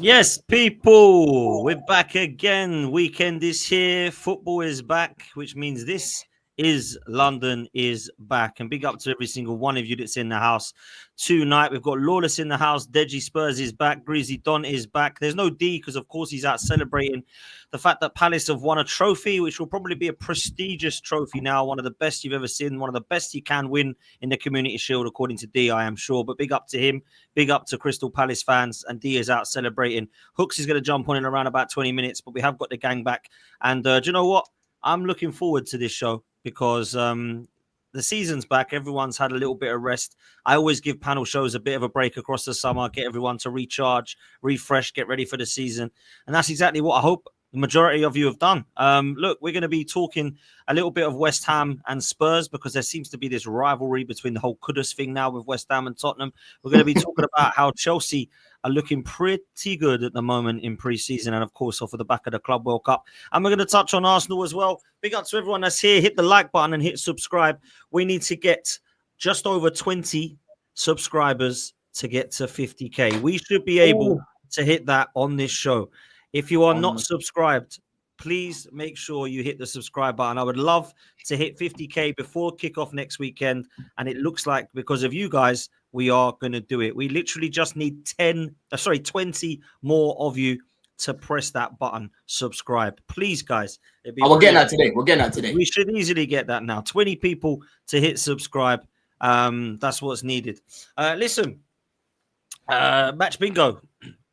Yes, people, we're back again. Weekend is here. Football is back, which means this is London is back. And big up to every single one of you that's in the house tonight. We've got Lawless in the house. Deji Spurs is back. Greasy Don is back. There's no D because, of course, he's out celebrating the fact that Palace have won a trophy, which will probably be a prestigious trophy now. One of the best you've ever seen. One of the best he can win in the Community Shield, according to D, I am sure. But big up to him. Big up to Crystal Palace fans. And D is out celebrating. Hooks is going to jump on in around about 20 minutes, but we have got the gang back. And do you know what? I'm looking forward to this show because the season's back. Everyone's had a little bit of rest. I always give panel shows a bit of a break across the summer, get everyone to recharge, refresh, get ready for the season. And that's exactly what I hope the majority of you have done. Look, we're going to be talking a little bit of West Ham and Spurs because there seems to be this rivalry between the whole Kudus thing now with West Ham and Tottenham. We're going to be talking about how Chelsea are looking pretty good at the moment in pre-season and, of course, off of the back of the Club World Cup. And we're going to touch on Arsenal as well. Big up to everyone that's here. Hit the like button and hit subscribe. We need to get just over 20 subscribers to get to 50K. We should be able to hit that on this show. If you are not subscribed, please make sure you hit the subscribe button. I would love to hit 50K before kickoff next weekend. And it looks like because of you guys, we are going to do it. We literally just need 20 more of you to press that button, subscribe. Please, guys. We're getting that today. We're getting that today. We should easily get that now. 20 people to hit subscribe. That's what's needed. Listen, match bingo,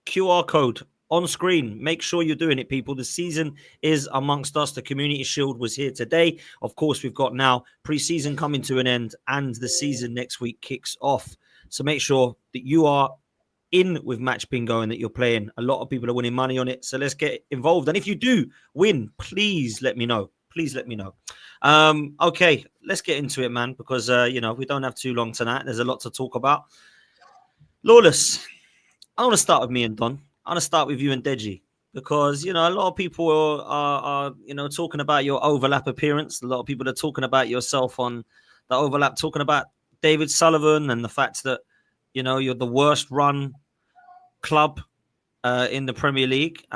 QR code on screen. Make sure you're doing it, people. The season is amongst us. The Community Shield was here today. Of course, we've got now pre-season coming to an end and the season next week kicks off. So make sure that you are in with match bingo and that you're playing. A lot of people are winning money on it. So let's get involved. And if you do win, please let me know. Please let me know. Okay, let's get into it, man, because, we don't have too long tonight. There's a lot to talk about. Lawless, I want to start with me and Don. I want to start with you and Deji because, a lot of people are talking about your overlap appearance. A lot of people are talking about yourself on the overlap, talking about David Sullivan and the fact that, you're the worst run club in the Premier League.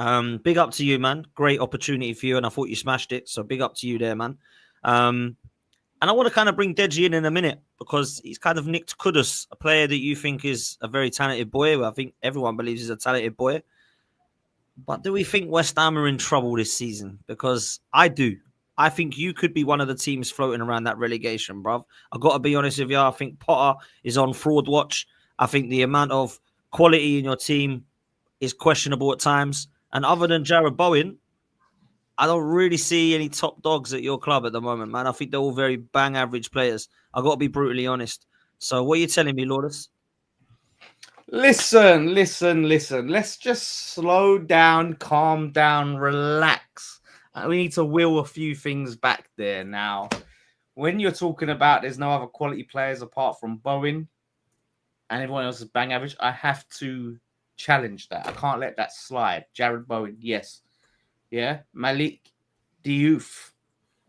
Big up to you, man. Great opportunity for you. And I thought you smashed it. So big up to you there, man. And I want to kind of bring Deji in a minute because he's kind of nicked Kudus, a player that you think is a very talented boy. Well, I think everyone believes he's a talented boy. But do we think West Ham are in trouble this season? Because I do. I think you could be one of the teams floating around that relegation, bruv. I've got to be honest with you. I think Potter is on fraud watch. I think the amount of quality in your team is questionable at times. And other than Jared Bowen, I don't really see any top dogs at your club at the moment, man. I think they're all very bang average players. I've got to be brutally honest. So what are you telling me, Lawless? Listen. Let's just slow down, calm down, relax. We need to wheel a few things back there now. When you're talking about there's no other quality players apart from Bowen and everyone else is bang average, I have to challenge that. I can't let that slide. Jared Bowen, yes. Yeah, Malik Diouf.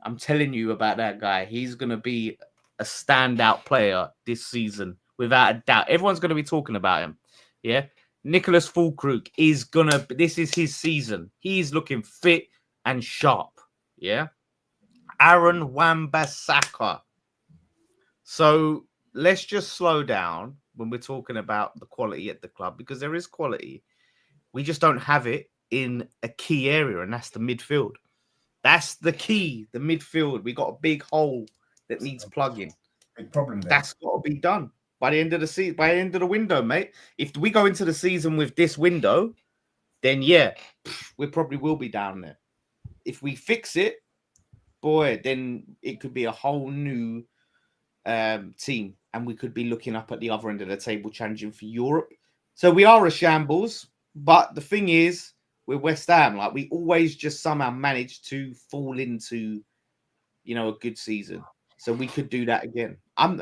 I'm telling you about that guy. He's going to be a standout player this season, without a doubt. Everyone's going to be talking about him. Yeah, Nicholas Fulkrug is going to... This is his season. He's looking fit and sharp. Yeah. Aaron Wan-Bissaka. So let's just slow down when we're talking about the quality at the club, because there is quality. We just don't have it in a key area, and that's the midfield. That's the key, the midfield. We got a big hole that needs plugging. Big problem there. That's got to be done by the end of the season, by the end of the window, mate. If we go into the season with this window, then yeah, we probably will be down there. If we fix it, boy, then it could be a whole new team, and we could be looking up at the other end of the table, challenging for Europe. So we are a shambles, but the thing is, with West Ham, like, we always just somehow manage to fall into, a good season. So we could do that again. I'm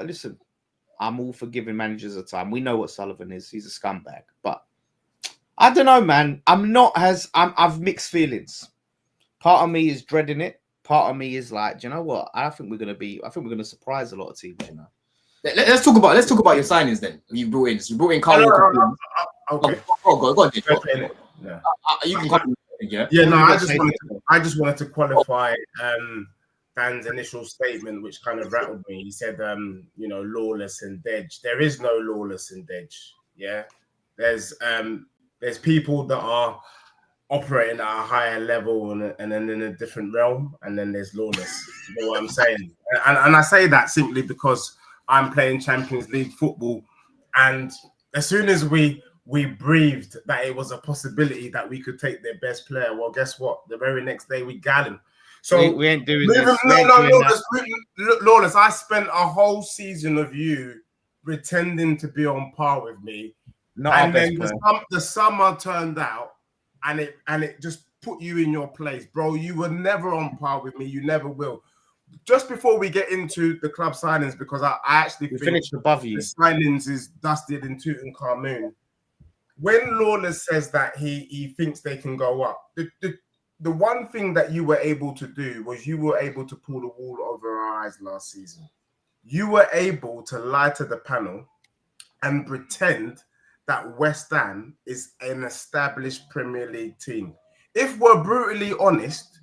all for giving managers a time. We know what Sullivan is. He's a scumbag. But I don't know, man. I've mixed feelings. Part of me is dreading it. Part of me is like, do you know what? I think we're going to surprise a lot of teams, Let's talk about your signings then. You brought in Carl Walker. Okay. Go on. Yeah. You can comment, yeah. Yeah, no, What you I just wanted to qualify Dan's initial statement, which kind of rattled me. He said, lawless and Dej. There is no lawless and Dej. Yeah, there's people that are operating at a higher level and then in a different realm, and then there's lawless. You know what I'm saying? And I say that simply because I'm playing Champions League football, and as soon as we breathed that it was a possibility that we could take their best player, well, guess what? The very next day we got him. So we ain't doing this. Lawless, I spent a whole season of you pretending to be on par with me, and then the summer turned out, and it just put you in your place, bro. You were never on par with me. You never will. Just before we get into the club signings, because I actually think finished above you. The signings is dusted in Tutankhamun. When Lawless says that he thinks they can go up, the one thing that you were able to do was you were able to pull the wool over our eyes last season. You were able to lie to the panel and pretend that West Ham is an established Premier League team. If we're brutally honest,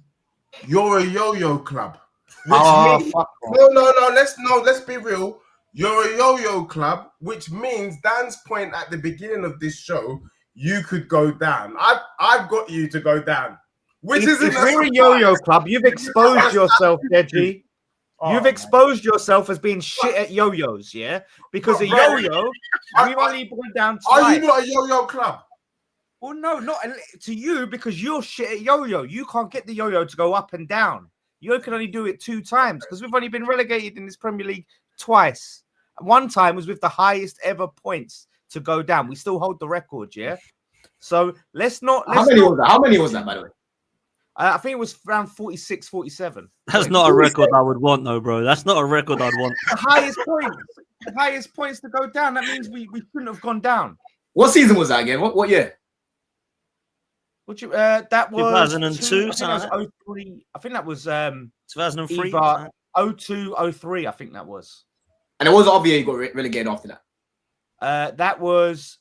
you're a yo-yo club. Let's be real. You're a yo-yo club, which means Dan's point at the beginning of this show, you could go down. I've got you to go down. Which if we're a yo-yo club, you've exposed yourself, Deji. You've exposed yourself as being shit at yo-yos, yeah? Because a yo-yo, we've only gone down twice. Are you not a yo-yo club? Well, no, not to you, because you're shit at yo-yo. You can't get the yo-yo to go up and down. You can only do it 2 times because we've only been relegated in this Premier League twice. One time was with the highest ever points to go down. We still hold the record, yeah? So let's not... How many was that, by the way? I think it was around 46, 47. That's not a record I would want, though, bro. That's not a record I'd want. The highest points to go down. That means we shouldn't have gone down. What season was that again? What year? That was 2002. I think that was 2003. 02, 03. I think that was. And it was obvious you got relegated after that. That was.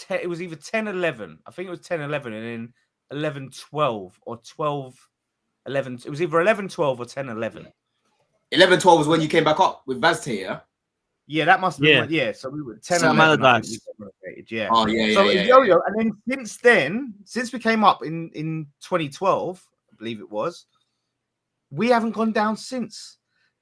It was either 10-11. I think it was 10-11, and then 11-12 or 12-11. It was either 11-12 or 10-11. 11-12 was when you came back up with Vazte, yeah? Yeah, that must have been. Yeah, so we were 10-11. Yeah. Oh, yeah. So yo-yo, and then since we came up in 2012, I believe it was, we haven't gone down since.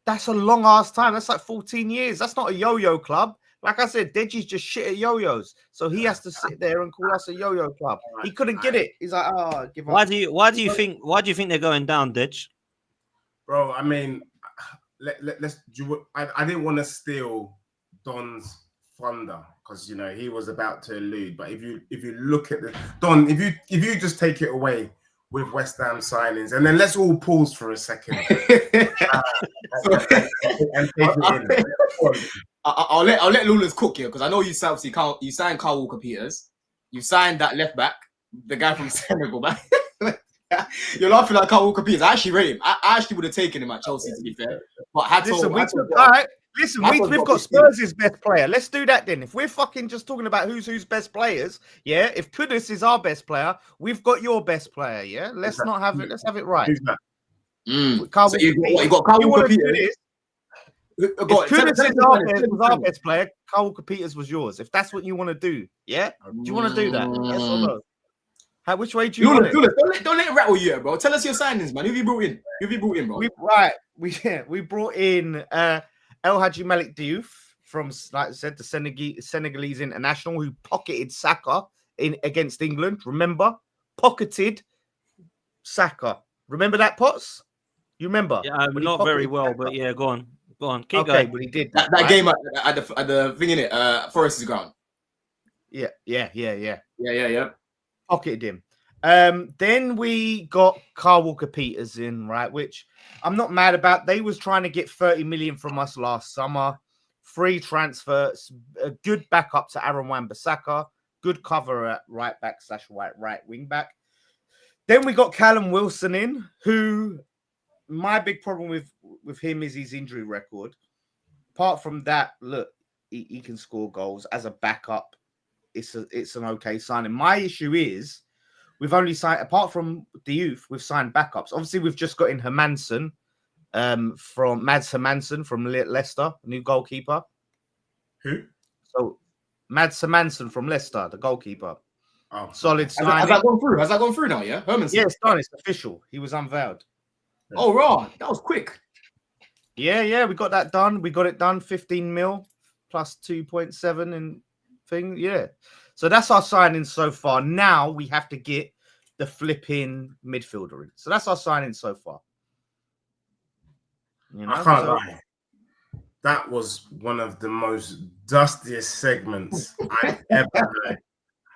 That's a long ass time. That's like 14 years. That's not a yo-yo club. Like I said, Deji's just shit at yo-yos, so he has to sit there and call us a yo-yo club. He couldn't get it. He's like, oh, give up. Why do you think they're going down, Dej? Bro, I mean, I didn't want to steal Don's thunder because he was about to allude. But if you look at Don, if you just take it away with West Ham signings, and then let's all pause for a second. And take it in. I'll let Lawless cook here because I know you signed Kyle Walker-Peters. You signed that left back, the guy from Senegal, man. You're laughing like Kyle Walker-Peters. I actually rate him. I actually would have taken him at Chelsea, to be fair. But we've got Spurs' best player. Let's do that then. If we're fucking just talking about who's best players, yeah. If Kudus is our best player, we've got your best player, yeah. Let's not have it. Let's have it right. Who's that? So you got Kyle Walker-Peters. If Kudus was our best player, Kyle Walker-Peters was yours. If that's what you want to do, yeah. Do you want to do that? Yes or no? Which way do you want it? Don't let it rattle you, bro. Tell us your signings, man. Who have you brought in? Bro? We brought in El Hadji Malik Diouf from, like I said, the Senegalese international who pocketed Saka against England. Remember? Pocketed Saka. Remember that, Potts? You remember? Yeah, not very well, but yeah, go on. Keep going. But he did that right? Game at the thing in it, Forest's ground. Yeah. Pocketed him. Then we got Kyle Walker-Peters in, right? Which I'm not mad about. They was trying to get 30 million from us last summer. Free transfers, a good backup to Aaron Wan-Bissaka, good cover at right back / right wing back. Then we got Callum Wilson in, who my big problem with him is his injury record. Apart from that, look, he can score goals as a backup. It's an okay signing. My issue is we've only signed, apart from the youth, we've signed backups. Obviously, we've just got in Hermansen from Mads Hermansen from Leicester, new goalkeeper. Who? So Mads Hermansen from Leicester, the goalkeeper. Oh, Solid signing. Has that gone through? Has that gone through now? Yeah, Hermansen. Yeah, it's done. It's official. He was unveiled. Oh, raw. That was quick. Yeah, we got that done. We got it done. 15 mil plus 2.7 and thing. Yeah. So that's our signing so far. Now we have to get the flipping midfielder in. So that's our signing so far. You know, I can't lie. That was one of the most dustiest segments I've ever heard.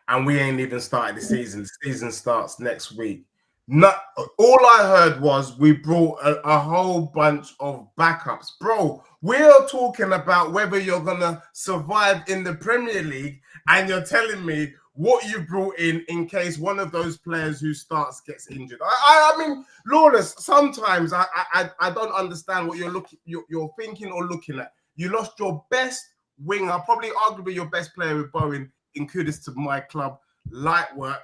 And we ain't even started the season. The season starts next week. All I heard was we brought a whole bunch of backups. Bro, we're talking about whether you're going to survive in the Premier League, and you're telling me what you brought in case one of those players who starts gets injured. I mean, Lawless, sometimes I don't understand what you're thinking or looking at. You lost your best winger, probably arguably your best player with Bowen in Kudus to my club, light work.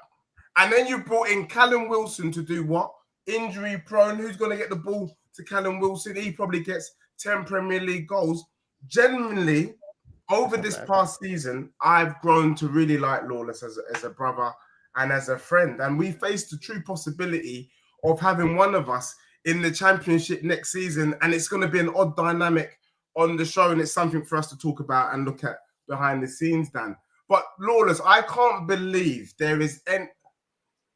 And then you brought in Callum Wilson to do what? Injury prone. Who's going to get the ball to Callum Wilson? He probably gets 10 Premier League goals. Genuinely, over this past season, I've grown to really like Lawless as a brother and as a friend. And we face the true possibility of having one of us in the Championship next season. And it's going to be an odd dynamic on the show. And it's something for us to talk about and look at behind the scenes, Dan. But Lawless, I can't believe there is any...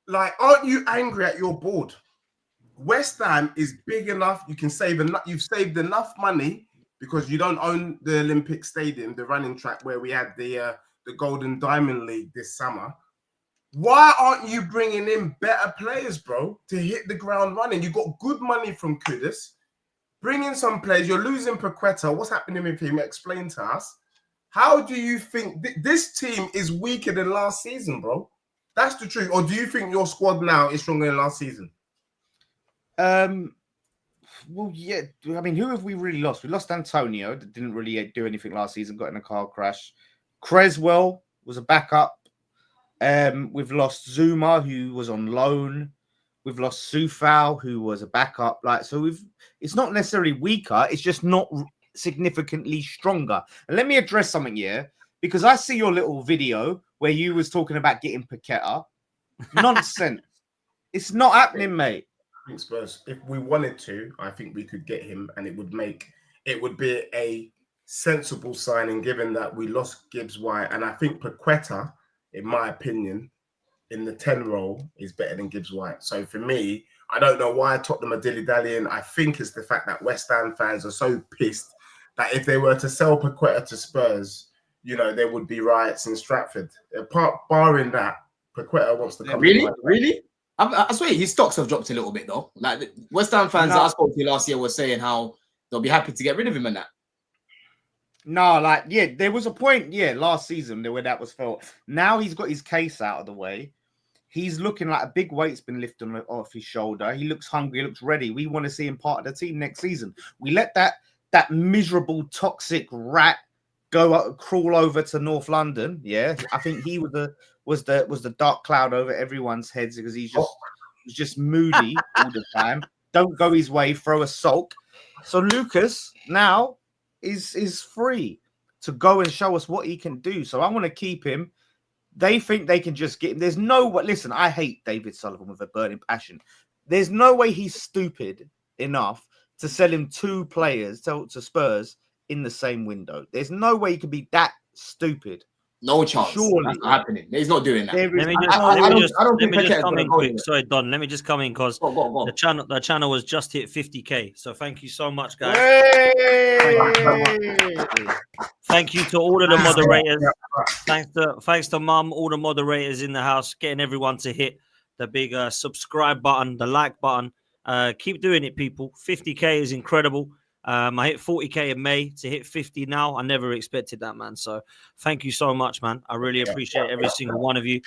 Like, aren't you angry at your board? West Ham is big enough. You can save enough. You've saved enough money because you don't own the Olympic Stadium, the running track where we had the Golden Diamond League this summer. Why aren't you bringing in better players, bro, to hit the ground running? You got good money from Kudus. Bring in some players. You're losing Paqueta. What's happening with him? Explain to us. How do you think this team is weaker than last season, bro? That's the truth. Or do you think your squad now is stronger than last season? Well, yeah. I mean, who have we really lost? We lost Antonio, that didn't really do anything last season, got in a car crash. Creswell was a backup. We've lost Zuma, who was on loan. We've lost Sufal, who was a backup. It's not necessarily weaker, it's just not significantly stronger. And let me address something here, because I see your little video where you was talking about getting Paqueta. Nonsense. It's not happening, mate. I think Spurs, if we wanted to, I think we could get him, and it would be a sensible signing given that we lost Gibbs White. And I think Paqueta, in my opinion, in the 10 role is better than Gibbs White. So for me, I don't know why Tottenham are dilly-dallying. I think it's the fact that West Ham fans are so pissed that if they were to sell Paqueta to Spurs, you know, there would be riots in Stratford. Barring that, Paqueta wants to come. Really? I swear his stocks have dropped a little bit though. Like the West Ham fans that I spoke to last year were saying how they'll be happy to get rid of him and that. No, there was a point, last season where that was felt. Now he's got his case out of the way. He's looking like a big weight's been lifted off his shoulder. He looks hungry, he looks ready. We want to see him part of the team next season. We let that miserable, toxic rat crawl over to North London. Yeah, I think he was the dark cloud over everyone's heads because he's just moody all the time. Don't go his way, throw a sulk. So Lucas now is free to go and show us what he can do. So I want to keep him. They think they can just get him. There's no way. Listen, I hate David Sullivan with a burning passion. There's no way he's stupid enough to sell him 2 players to Spurs in the same window. There's no way he could be that stupid. No chance. Surely. That's not happening. He's not doing that. Let me just come in quick. Sorry, Don. Let me just come in because the channel has just hit 50k. So thank you so much, guys. Thank you to all of the moderators. Thanks to Mum, all the moderators in the house, getting everyone to hit the big subscribe button, the like button. Keep doing it, people. 50k is incredible. I hit 40k in May to hit 50 now. I never expected that, man. So thank you so much, man. I really appreciate every single one of you.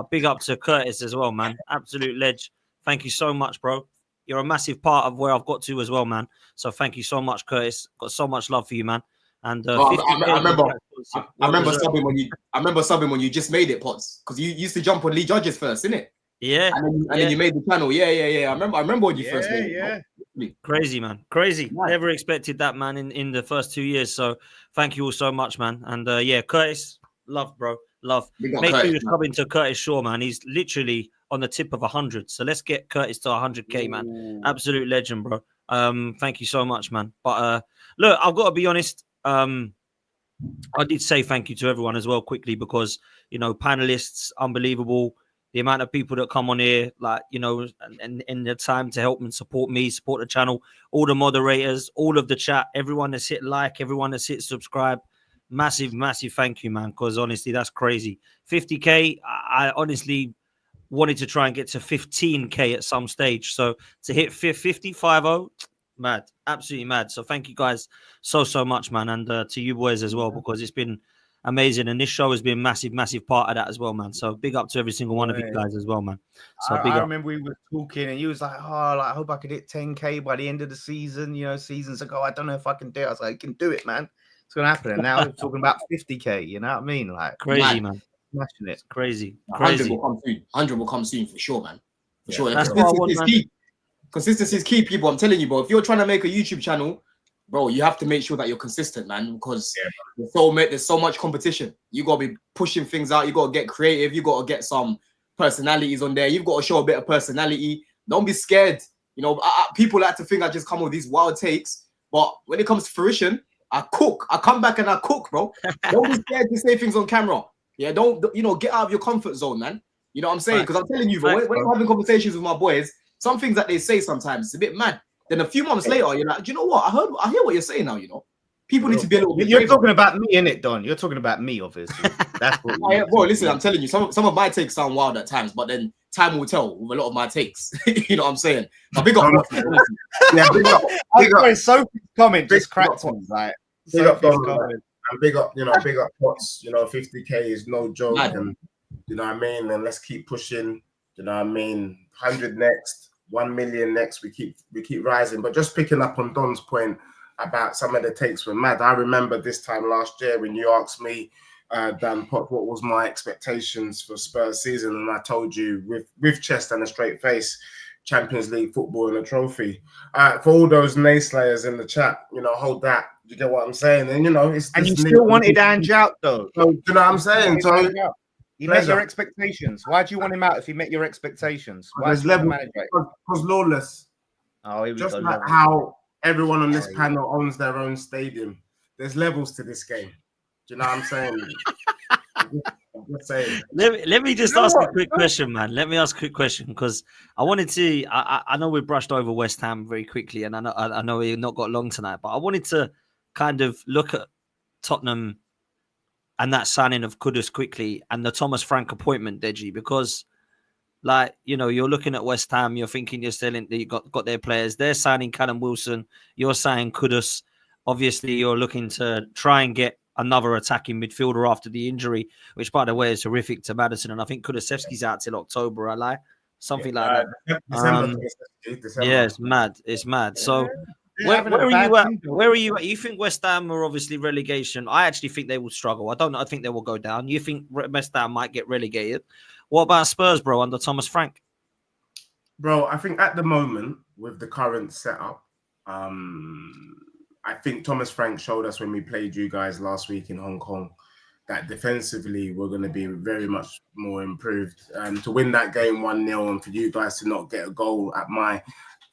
Big up to Curtis as well, man. Absolute ledge. Thank you so much, bro. You're a massive part of where I've got to as well, man. So thank you so much, Curtis. Got so much love for you, man. And I remember I remember subbing when you just made it, Pots, because you used to jump on Lee Judges first, innit? Yeah, and then you made the channel. Yeah. I remember when you first made it. Crazy, man. Crazy. Right. Never expected that, man, in the first 2 years. So thank you all so much, man. And yeah, Curtis, love, bro. Love. Big up Make sure Curtis, you man. sub into Curtis Shaw, man. He's literally on the tip of 100. So let's get Curtis to 100K, man. Ooh. Absolute legend, bro. Thank you so much, man. But look, I've got to be honest. I did say thank you to everyone as well quickly because, you know, panelists, unbelievable. The amount of people that come on here, like, you know, and in the time to help and support me, support the channel, all the moderators, all of the chat, everyone that's hit like, everyone that's hit subscribe. Massive, massive thank you, man, because honestly, that's crazy. 50K, I honestly wanted to try and get to 15K at some stage. So to hit 50, 50, mad, absolutely mad. So thank you guys so much, man, and to you boys as well, because it's been amazing, and this show has been a massive part of that as well, man. So big up to every single one of you guys as well, man. So big I up. remember we were talking, and you was like, "Oh, like, I hope I could hit 10K by the end of the season." You know, seasons ago, I don't know if I can do it. I was like, "You can do it, man. It's gonna happen." And now we're talking about 50K. You know what I mean? Like Crazy, man. smashing it. Crazy. 100 will come soon. 100 will come soon for sure, man. For sure. That's what I want, Consistency is man. key. Consistency is key, people. I'm telling you, bro. If you're trying to make a YouTube channel, bro, you have to make sure that you're consistent, man, because there's so much competition. You got to be pushing things out. You got to get creative. You got to get some personalities on there. You've got to show a bit of personality. Don't be scared. You know, people like to think I just come with these wild takes, but when it comes to fruition, I cook. I come back and I cook, bro. Don't be scared to say things on camera. Yeah, don't, you know, get out of your comfort zone, man. You know what I'm saying? Because I'm telling you, bro, when I'm having conversations with my boys, some things that they say sometimes, it's a bit mad. Then a few months later, you're like, do you know what? I hear what you're saying now, you know. People need to be a little bit. You're talking about me, innit, Don? You're talking about me, obviously. That's what. Bro, listen, I'm telling you, some of my takes sound wild at times, but then time will tell with a lot of my takes. You know what I'm saying? But big up. Yeah, big up. I'm sorry, Sophie's comment just cracked me. Like, Big up, Sophie's Don, comment. and big up, big up Potts. 50K is no joke, and you know what I mean. And let's keep pushing. You know what I mean. 100 next, 1 million next. We keep rising. But just picking up on Don's point about some of the takes were mad. I remember this time last year when you asked me, Dan Potts, what was my expectations for Spurs season, and I told you with chest and a straight face, Champions League football and a trophy. For all those naysayers in the chat, hold that. You get what I'm saying? And and you still wanted Ange out, though. So, you know what I'm saying? So he met your expectations. Why do you want him out if he met your expectations? Why there's levels because Lawless. Oh, here we just go. like how everyone on this panel owns their own stadium. There's levels to this game. Do you know what I'm saying? I'm just saying. Let me just ask a quick question, man. Let me ask a quick question because I wanted to. I know we brushed over West Ham very quickly, and I know we've not got long tonight, but I wanted to kind of look at Tottenham and that signing of Kudus quickly and the Thomas Frank appointment, Deji, because you're looking at West Ham, you're thinking you're still you got their players. They're signing Callum Wilson, you're signing Kudus. Obviously, you're looking to try and get another attacking midfielder after the injury, which, by the way, is horrific to Maddison. And I think Kulusevski's out till October, something like that. December. Yeah, it's mad. It's mad. So where are you at? Where are you at? You think West Ham are obviously relegation? I actually think they will struggle. I don't know. I think they will go down. You think West Ham might get relegated? What about Spurs, bro, under Thomas Frank? Bro, I think at the moment, with the current setup, I think Thomas Frank showed us when we played you guys last week in Hong Kong that defensively we're going to be very much more improved. To win that game 1-0 and for you guys to not get a goal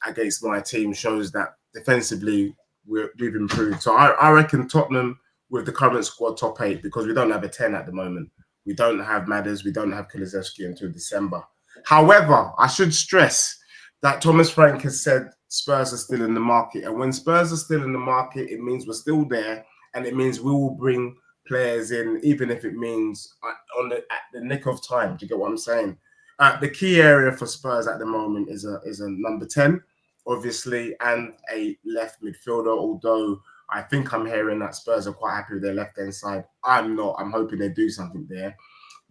against my team shows that defensively we've improved. So I reckon Tottenham with the current squad top 8 because we don't have a 10 at the moment. We don't have Madders. We don't have Kulusevski until December. However, I should stress that Thomas Frank has said Spurs are still in the market. And when Spurs are still in the market, it means we're still there. And it means we will bring players in, even if it means at the nick of time. Do you get what I'm saying? The key area for Spurs at the moment is a number 10, obviously, and a left midfielder, although I think I'm hearing that Spurs are quite happy with their left-hand side. I'm not. I'm hoping they do something there.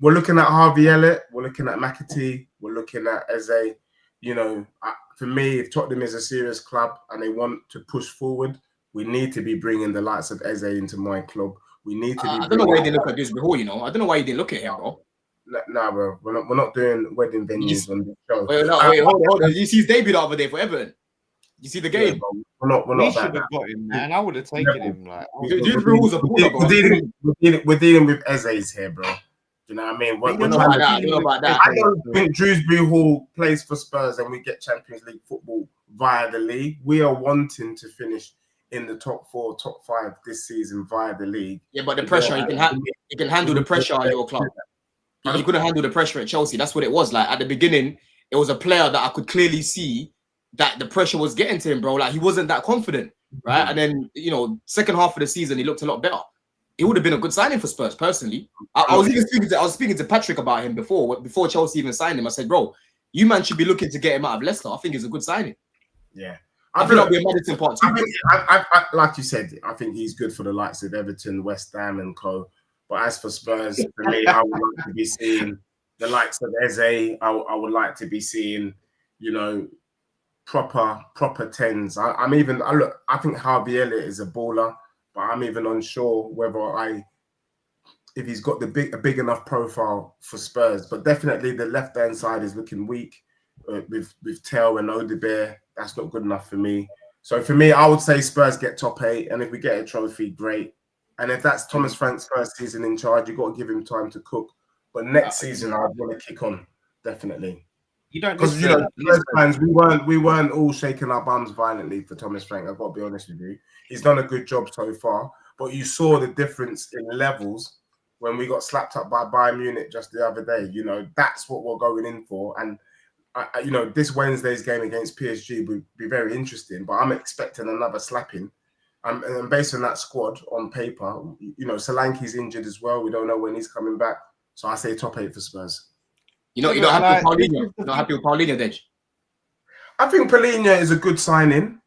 We're looking at Harvey Elliott. We're looking at McAtee. We're looking at Eze. For me, if Tottenham is a serious club and they want to push forward, we need to be bringing the likes of Eze into my club. We need to be. I don't know why you didn't look at this before. You know, I don't know why you didn't look at him, bro. Nah, bro. We're not doing wedding venues on the show. Wait, hold on. You see his debut the other day for Everton. You see the game. Yeah, bro. We're We not should about have that. got him, man. I would have taken him. Like, Dewsbury Hall's a baller, bro. We're dealing with Eze's here, bro. Do you know what I mean? I don't know about that. I don't think Dewsbury Hall plays for Spurs and we get Champions League football via the league. We are wanting to finish in the top 4, top 5 this season via the league. Yeah, but the pressure, you can handle the pressure at your club. You couldn't handle the pressure at Chelsea. That's what it was. Like, at the beginning, it was a player that I could clearly see that the pressure was getting to him, bro. Like, he wasn't that confident, right? And then, you know, second half of the season, he looked a lot better. It would have been a good signing for Spurs, personally. I was speaking to Patrick about him before Chelsea even signed him. I said, bro, you man should be looking to get him out of Leicester. I think it's a good signing. Yeah. I think that'll be a Madison part 2. I like you said, I think he's good for the likes of Everton, West Ham, and co. But as for Spurs, for me, I would like to be seeing the likes of Eze. I would like to be seeing, you know, proper 10s. I think Harvey Elliott is a baller, but I'm even unsure whether if he's got a big enough profile for Spurs. But definitely the left hand side is looking weak with Tell and Odebear. That's not good enough for me. So for me, I would say Spurs get top 8, and if we get a trophy, great. And if that's Thomas Frank's first season in charge, you've got to give him time to cook. But next season, I'd want to kick on, definitely. You don't, because you know, Spurs fans, we weren't all shaking our bums violently for Thomas Frank. I've got to be honest with you. He's done a good job so far, but you saw the difference in levels when we got slapped up by Bayern Munich just the other day. You know, that's what we're going in for. And you know, this Wednesday's game against PSG would be very interesting, but I'm expecting another slapping. And based on that squad on paper, you know, Solanke's injured as well. We don't know when he's coming back. So I say top 8 for Spurs. You know, you're not happy with Paulinho. You're not happy with Paulinho, Dej? I think Paulinho is a good signing,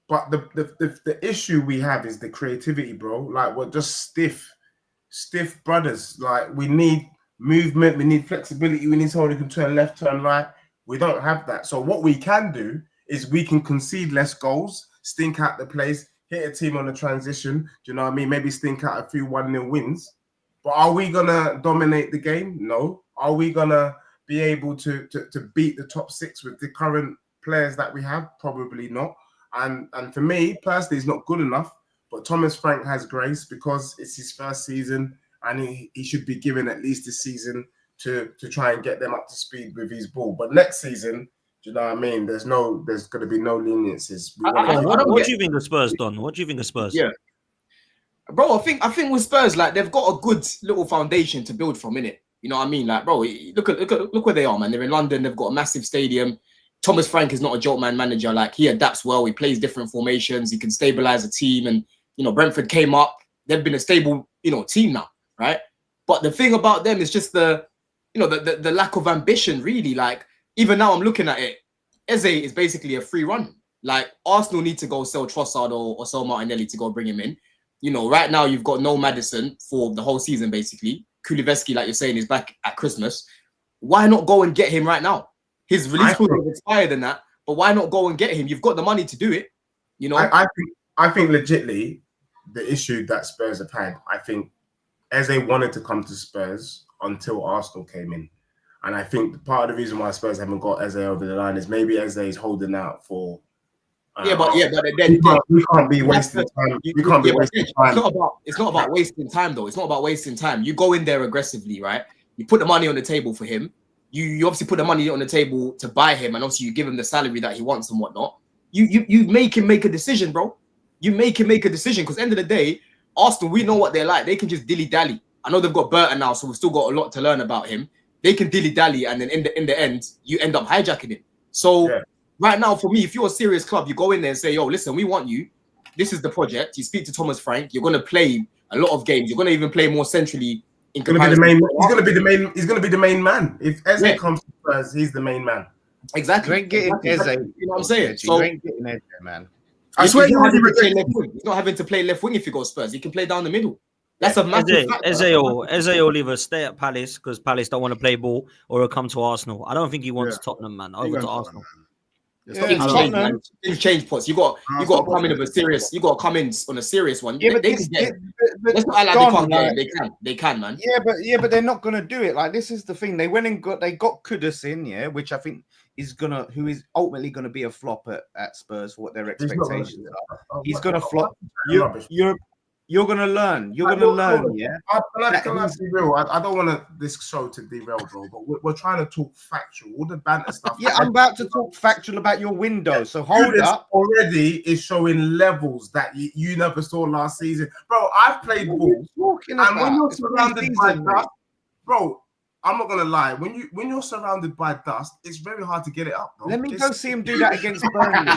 but the issue we have is the creativity, bro. Like, we're just stiff brothers. Like, we need movement, we need flexibility, we need someone who can turn left, turn right. We don't have that. So what we can do is we can concede less goals, stink out the place, hit a team on a transition. Do you know what I mean? Maybe stink out a few 1-0 wins. But are we going to dominate the game? No. Are we going to be able to beat the top 6 with the current players that we have? Probably not. And for me, personally, it's not good enough. But Thomas Frank has grace because it's his first season and he should be given at least a season to try and get them up to speed with his ball. But next season, do you know what I mean? There's going to be no leniencies. What do you think of Spurs, Don? What do you think of Spurs? Yeah, bro, I think with Spurs, like, they've got a good little foundation to build from, innit? You know what I mean? Like, bro, look where they are, man. They're in London. They've got a massive stadium. Thomas Frank is not a joke man manager. Like, he adapts well. He plays different formations. He can stabilize a team. And, you know, Brentford came up. They've been a stable, you know, team now, right? But the thing about them is just the lack of ambition, really. Like, even now I'm looking at it, Eze is basically a free run. Like, Arsenal need to go sell Trossard or sell Martinelli to go bring him in. You know, right now you've got no Maddison for the whole season, basically. Kuliveski, like you're saying, is back at Christmas. Why not go and get him right now? His release was expired and that, but why not go and get him? You've got the money to do it. You know, I think legitly the issue that Spurs have had, I think Eze wanted to come to Spurs until Arsenal came in. And I think part of the reason why Spurs haven't got Eze over the line is maybe Eze is holding out for. But then we can't be wasting time. We can't be wasting time. It's not about wasting time, though. It's not about wasting time. You go in there aggressively, right? You put the money on the table for him. You obviously put the money on the table to buy him, and obviously you give him the salary that he wants and whatnot. You make him make a decision, bro. You make him make a decision, because at the end of the day, Arsenal, we know what they're like. They can just dilly-dally. I know they've got Burton now, so we've still got a lot to learn about him. They can dilly-dally, and then in the end, you end up hijacking him. So right now, for me, if you're a serious club, you go in there and say, yo, listen, we want you. This is the project. You speak to Thomas Frank. You're going to play a lot of games. You're going to even play more centrally. He's going to be the main man. If Eze comes to Spurs, he's the main man. Exactly. You ain't getting Eze. You know what I'm saying? So, you ain't getting Eze, man. I swear he's not having to play left wing if you go Spurs. He can play down the middle. That's a massive factor. Eze will either stay at Palace because Palace don't want to play ball, or he'll come to Arsenal. I don't think he wants Tottenham, man. Over to Arsenal. Things change, Potts. You got to come in with a serious. You got to come in on a serious one. Yeah, but Let's not act like they can't get it. They can, man. But they're not gonna do it. Like, this is the thing. They went and got Kudus in, which I think who is ultimately gonna be a flop at Spurs for what their expectations are. He's gonna flop. You're gonna learn. You're gonna learn. Yeah. Can I be real? I don't want this show to derail, bro. But we're trying to talk factual. All the banter stuff. Yeah, I'm about to talk factual about your window. So hold up. Already is showing levels that you never saw last season, bro. I've played ball, and when you're surrounded by dust, bro. I'm not gonna lie. When you're surrounded by dust, it's very hard to get it up, bro. Let me go see him do that against Burnley.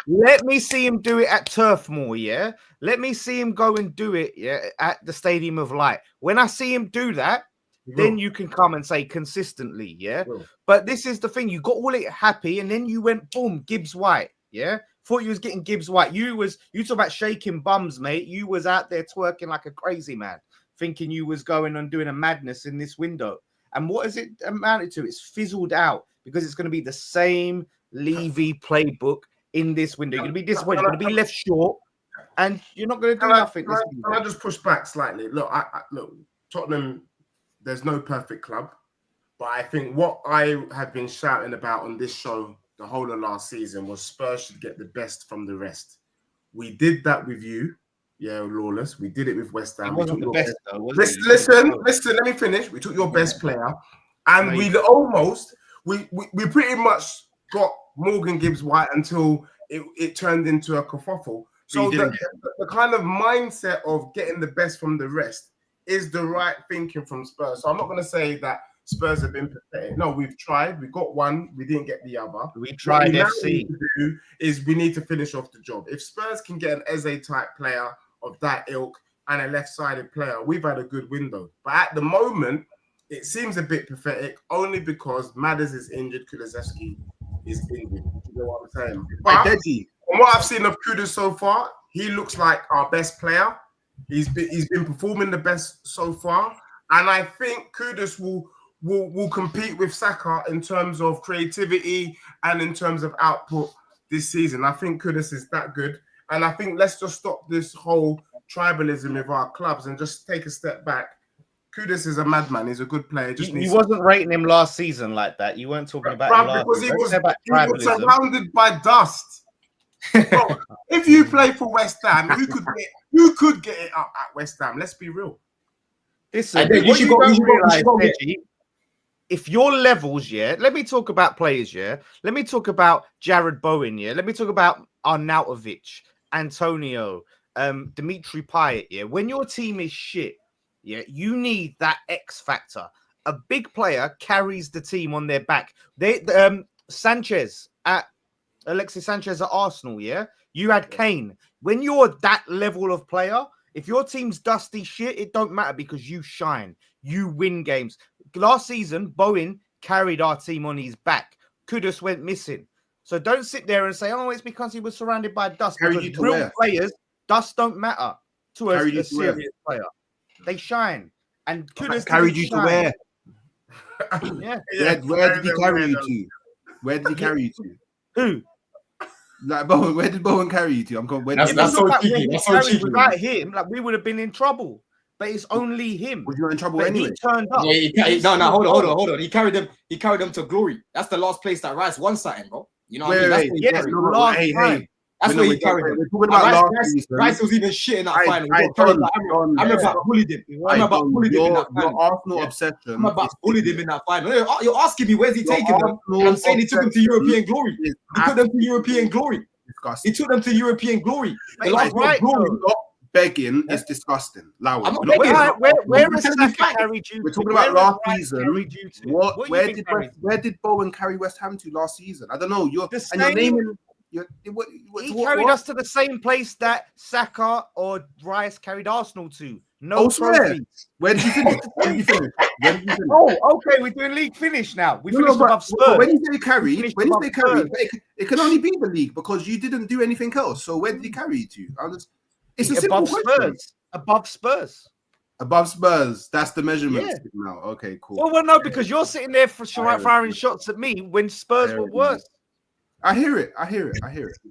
Let me see him do it at Turf Moor, yeah? Let me see him go and do it, at the Stadium of Light. When I see him do that, then you can come and say consistently, yeah? But this is the thing. You got all it happy, and then you went, boom, Gibbs White, yeah? Thought you was getting Gibbs White. You talk about shaking bums, mate. You was out there twerking like a crazy man, thinking you was going and doing a madness in this window. And what has it amounted to? It's fizzled out because it's going to be the same Levy playbook in this window. You're going to be disappointed. You're going to be left short, and you're not going to do nothing. Can I just push back slightly? Look, look, Tottenham, there's no perfect club, but I think what I have been shouting about on this show the whole of last season was Spurs should get the best from the rest. We did that with you. Yeah, Lawless. We did it with West Ham. It wasn't the best, though, was it? Listen. Let me finish. We took your best player, and we pretty much got Morgan Gibbs White until it turned into a kerfuffle. So the kind of mindset of getting the best from the rest is the right thinking from Spurs. So I'm not going to say that Spurs have been pathetic. No, we've tried. We got one. We didn't get the other. We tried FC. We need to finish off the job. If Spurs can get an Eze type player of that ilk and a left-sided player, we've had a good window. But at the moment, it seems a bit pathetic only because Madders is injured, Kulusevski is injured. You know what I'm saying? But from what I've seen of Kudus so far, he looks like our best player. He's been performing the best so far, and I think Kudus will compete with Saka in terms of creativity and in terms of output this season. I think Kudus is that good. And I think let's just stop this whole tribalism with our clubs and just take a step back. Kudus is a madman. He's a good player. You wasn't rating him last season like that. You weren't talking about him last season. He was surrounded by dust. Bro, if you play for West Ham, who could get it up at West Ham? Let's be real. Listen, if your levels, let me talk about players, let me talk about Jared Bowen, let me talk about Arnautovic, Antonio, Dimitri Payet, when your team is shit, you need that X factor. A big player carries the team on their back. Alexis Sanchez at Arsenal, you had Kane. When you're that level of player, if your team's dusty shit, it don't matter because you shine. You win games. Last season, Bowen carried our team on his back. Kudus went missing. So don't sit there and say, oh, it's because he was surrounded by dust. Because real players, dust don't matter to a serious player. They shine. And Kudus carried you to where? Yeah. Where did he carry you to? Where did he carry you to? Who? Like Bowen, where did Bowen carry you to? I'm going. That's so cheeky. That's so cheeky. Without him, like we would have been in trouble. But it's only him. Was you in trouble anyway? He turned up. No, hold on. He carried them to glory. That's the last place that Rice won something, bro. You know what I mean? That's where he carried them. We're talking about last season. Rice was even shit in that final. I remember bullied him. I remember bullied him in that final. Your Arsenal obsession. I remember bullied him in that final. You're asking me where's he taking them? And I'm saying he took them to European glory. He took them to European glory. Disgusting. He took them to European glory. The last right, glory. Begging is disgusting. Where is Saka carried you? We're talking about last season. Where did Bowen carry West Ham to last season? I don't know. You're naming. He carried us to the same place that Saka or Rice carried Arsenal to. No trophies. Where did you finish? Oh, okay. We're doing league finish now. We finished above Spurs. When you say carry, it can only be the league because you didn't do anything else. So where did he carry you to? It's a simple question. Above Spurs. Above Spurs. That's the measurement now. Okay, cool. Well, no, because you're sitting there firing shots at me when Spurs were worse. I hear it.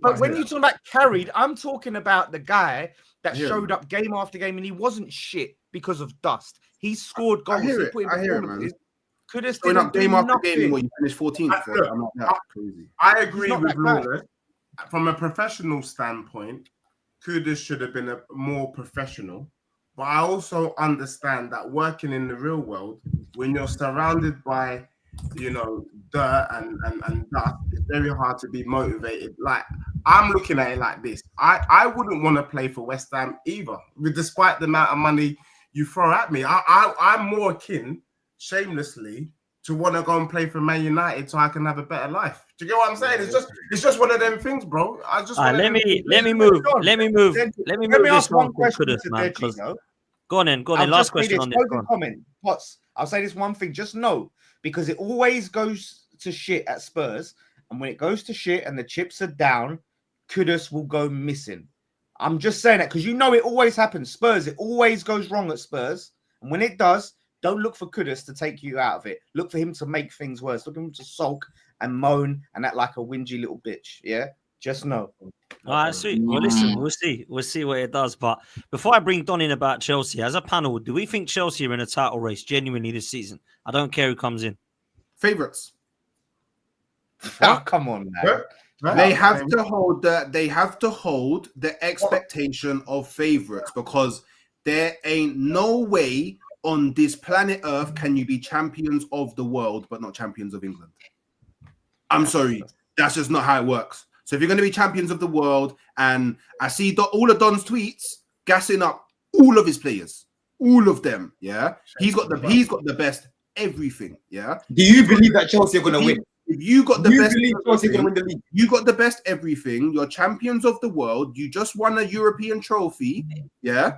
But when you're talking about carried, I'm talking about the guy that hear it, showed man. up game after game and he wasn't shit because of dust. He scored goals. I hear He it. put in I hear it, man. performances. Kudus Going didn't up do game after nothing. game, what you finished 14th for? Look, I'm not that crazy. I agree not with that bad. Lawless. From a professional standpoint, Kudus should have been more professional. But I also understand that working in the real world, when you're surrounded by, dirt and dust, it's very hard to be motivated. Like, I'm looking at it like this. I wouldn't want to play for West Ham either, despite the amount of money you throw at me. I'm more akin, shamelessly, to want to go and play for Man United so I can have a better life. Do you get what I'm saying? It's just one of them things, bro. Let me move this ask one one question Kudus, to man. Deji, Because though. go on then. I'll Last just say question this, on this. Go closing on. comment. Potts, I'll say this one thing. Just know, because it always goes to shit at Spurs, and when it goes to shit and the chips are down, Kudus will go missing. I'm just saying that because it always happens. Spurs, it always goes wrong at Spurs, and when it does, don't look for Kudus to take you out of it. Look for him to make things worse. Look for him to sulk and moan and act like a whingy little bitch. Yeah, just know. All right, sweet. Well, listen, we'll see what it does. But before I bring Don in about Chelsea, as a panel, do we think Chelsea are in a title race genuinely this season? I don't care who comes in. Favorites. Oh, come on, man. They have to hold the expectation of favorites, because there ain't no way on this planet Earth can you be champions of the world but not champions of England. I'm sorry, that's just not how it works. So if you're going to be champions of the world, and I see all of Don's tweets gassing up all of his players, all of them, yeah, he's got the best everything, yeah. Do you believe that Chelsea are going to win? If you got the best, Chelsea are going to win the league? You got the best everything. You're champions of the world. You just won a European trophy, yeah.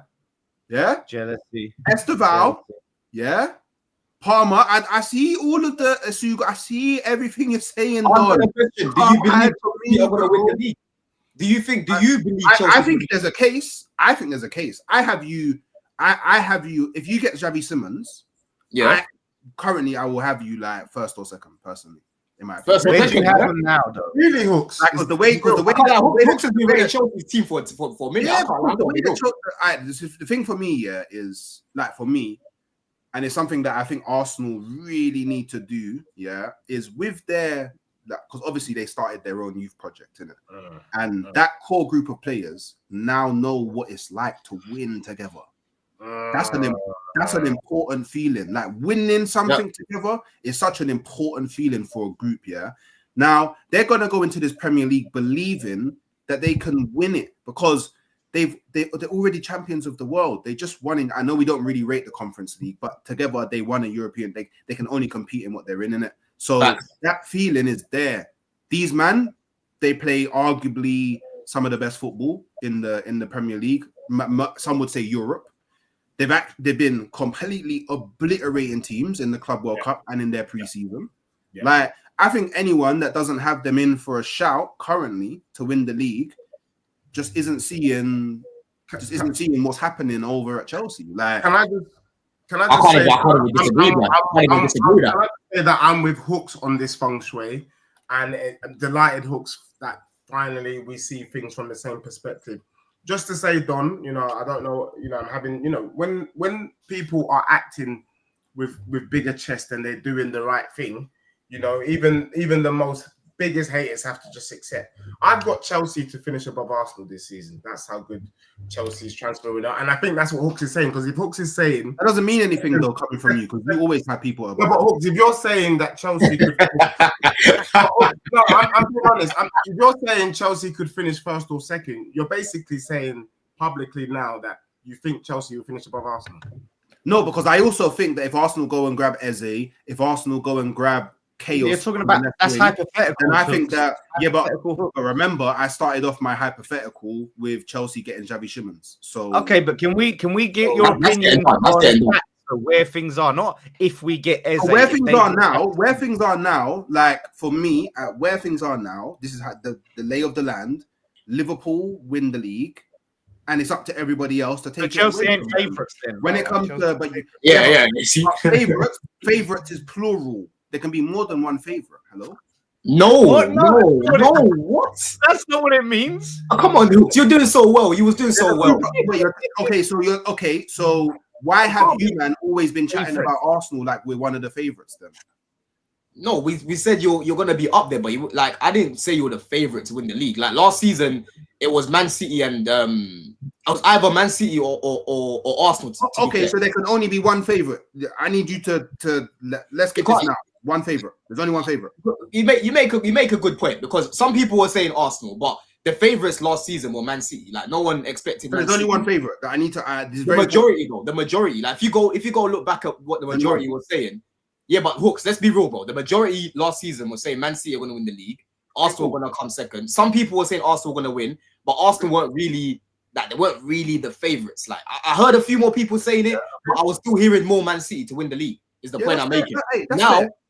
Jealousy. Esteval, yeah. Palmer, I see all of the. I see everything you're saying. Do you believe Chelsea are going to win the league? Do you believe Chelsea? I think there's a case. I have you. If you get Xavi Simons, currently I will have you like first or second, personally. In my first, where do you have them now, though? Really, Hooks? Because the way Hooks has been rating Chelsea's team for a minute. Yeah, the thing for me, is like for me, and it's something that I think Arsenal really need to do, is with their, because obviously they started their own youth project, innit? And that core group of players now know what it's like to win together. That's an important feeling. Like winning something together is such an important feeling for a group, yeah? Now, they're going to go into this Premier League believing that they can win it, because they're already champions of the world. They just won I know we don't really rate the Conference League, but together they won a European. They can only compete in what they're in, innit? So that feeling is there. These man, they play arguably some of the best football in the Premier League. Some would say Europe. They've been completely obliterating teams in the Club World Cup and in their preseason. Yeah. Like, I think anyone that doesn't have them in for a shout currently to win the league just isn't seeing what's happening over at Chelsea. Like, can I just say that I'm with Hooks on this feng shui, and delighted Hooks that finally we see things from the same perspective. Just to say, Don, I don't know, I'm having, when people are acting with bigger chest and they're doing the right thing, even the most biggest haters have to just accept. I've got Chelsea to finish above Arsenal this season. That's how good Chelsea's transferring out. And I think that's what Hooks is saying, because if Hooks is saying... That doesn't mean anything, though, coming from you, because you always have people above. No, but Hooks, if you're saying that Chelsea could... I'm being honest. If you're saying Chelsea could finish first or second, you're basically saying publicly now that you think Chelsea will finish above Arsenal. No, because I also think that if Arsenal go and grab Eze, if Arsenal go and grab Chaos, you're talking about that's hypothetical. And I think that but remember, I started off my hypothetical with Chelsea getting Xavi Simons. So okay, but can we get your opinion on where things are, not if we get Eze, where things are now, like for me, where things are now, this is how the lay of the land. Liverpool win the league, and it's up to everybody else to take. Chelsea ain't favourites then. When it comes to, but yeah, favorites is plural. There can be more than one favorite. Hello? No, What? no, No. no. What? That's not what it means. Oh, come on, Hooks. You're doing so well. You was doing so well. Okay, so why have you, man, always been chatting about Arsenal like we're one of the favourites then? No, we said you're gonna be up there, but you like I didn't say you were the favorite to win the league. Like last season, it was Man City and I was either Man City or Arsenal. Okay, so there can only be one favourite. I need you to let's get this now. One favourite. There's only one favourite. You make a good point because some people were saying Arsenal, but the favourites last season were Man City. Like no one expected. There's only one favourite that I need to add. The majority though, the majority. Like if you go look back at what the majority was saying. Yeah, but Hooks, let's be real, bro. The majority last season was saying Man City are going to win the league. Arsenal are going to come second. Some people were saying Arsenal were going to win, but Arsenal weren't really they weren't really the favourites. Like I heard a few more people saying it, but I was still hearing more Man City to win the league. Is the point I'm making.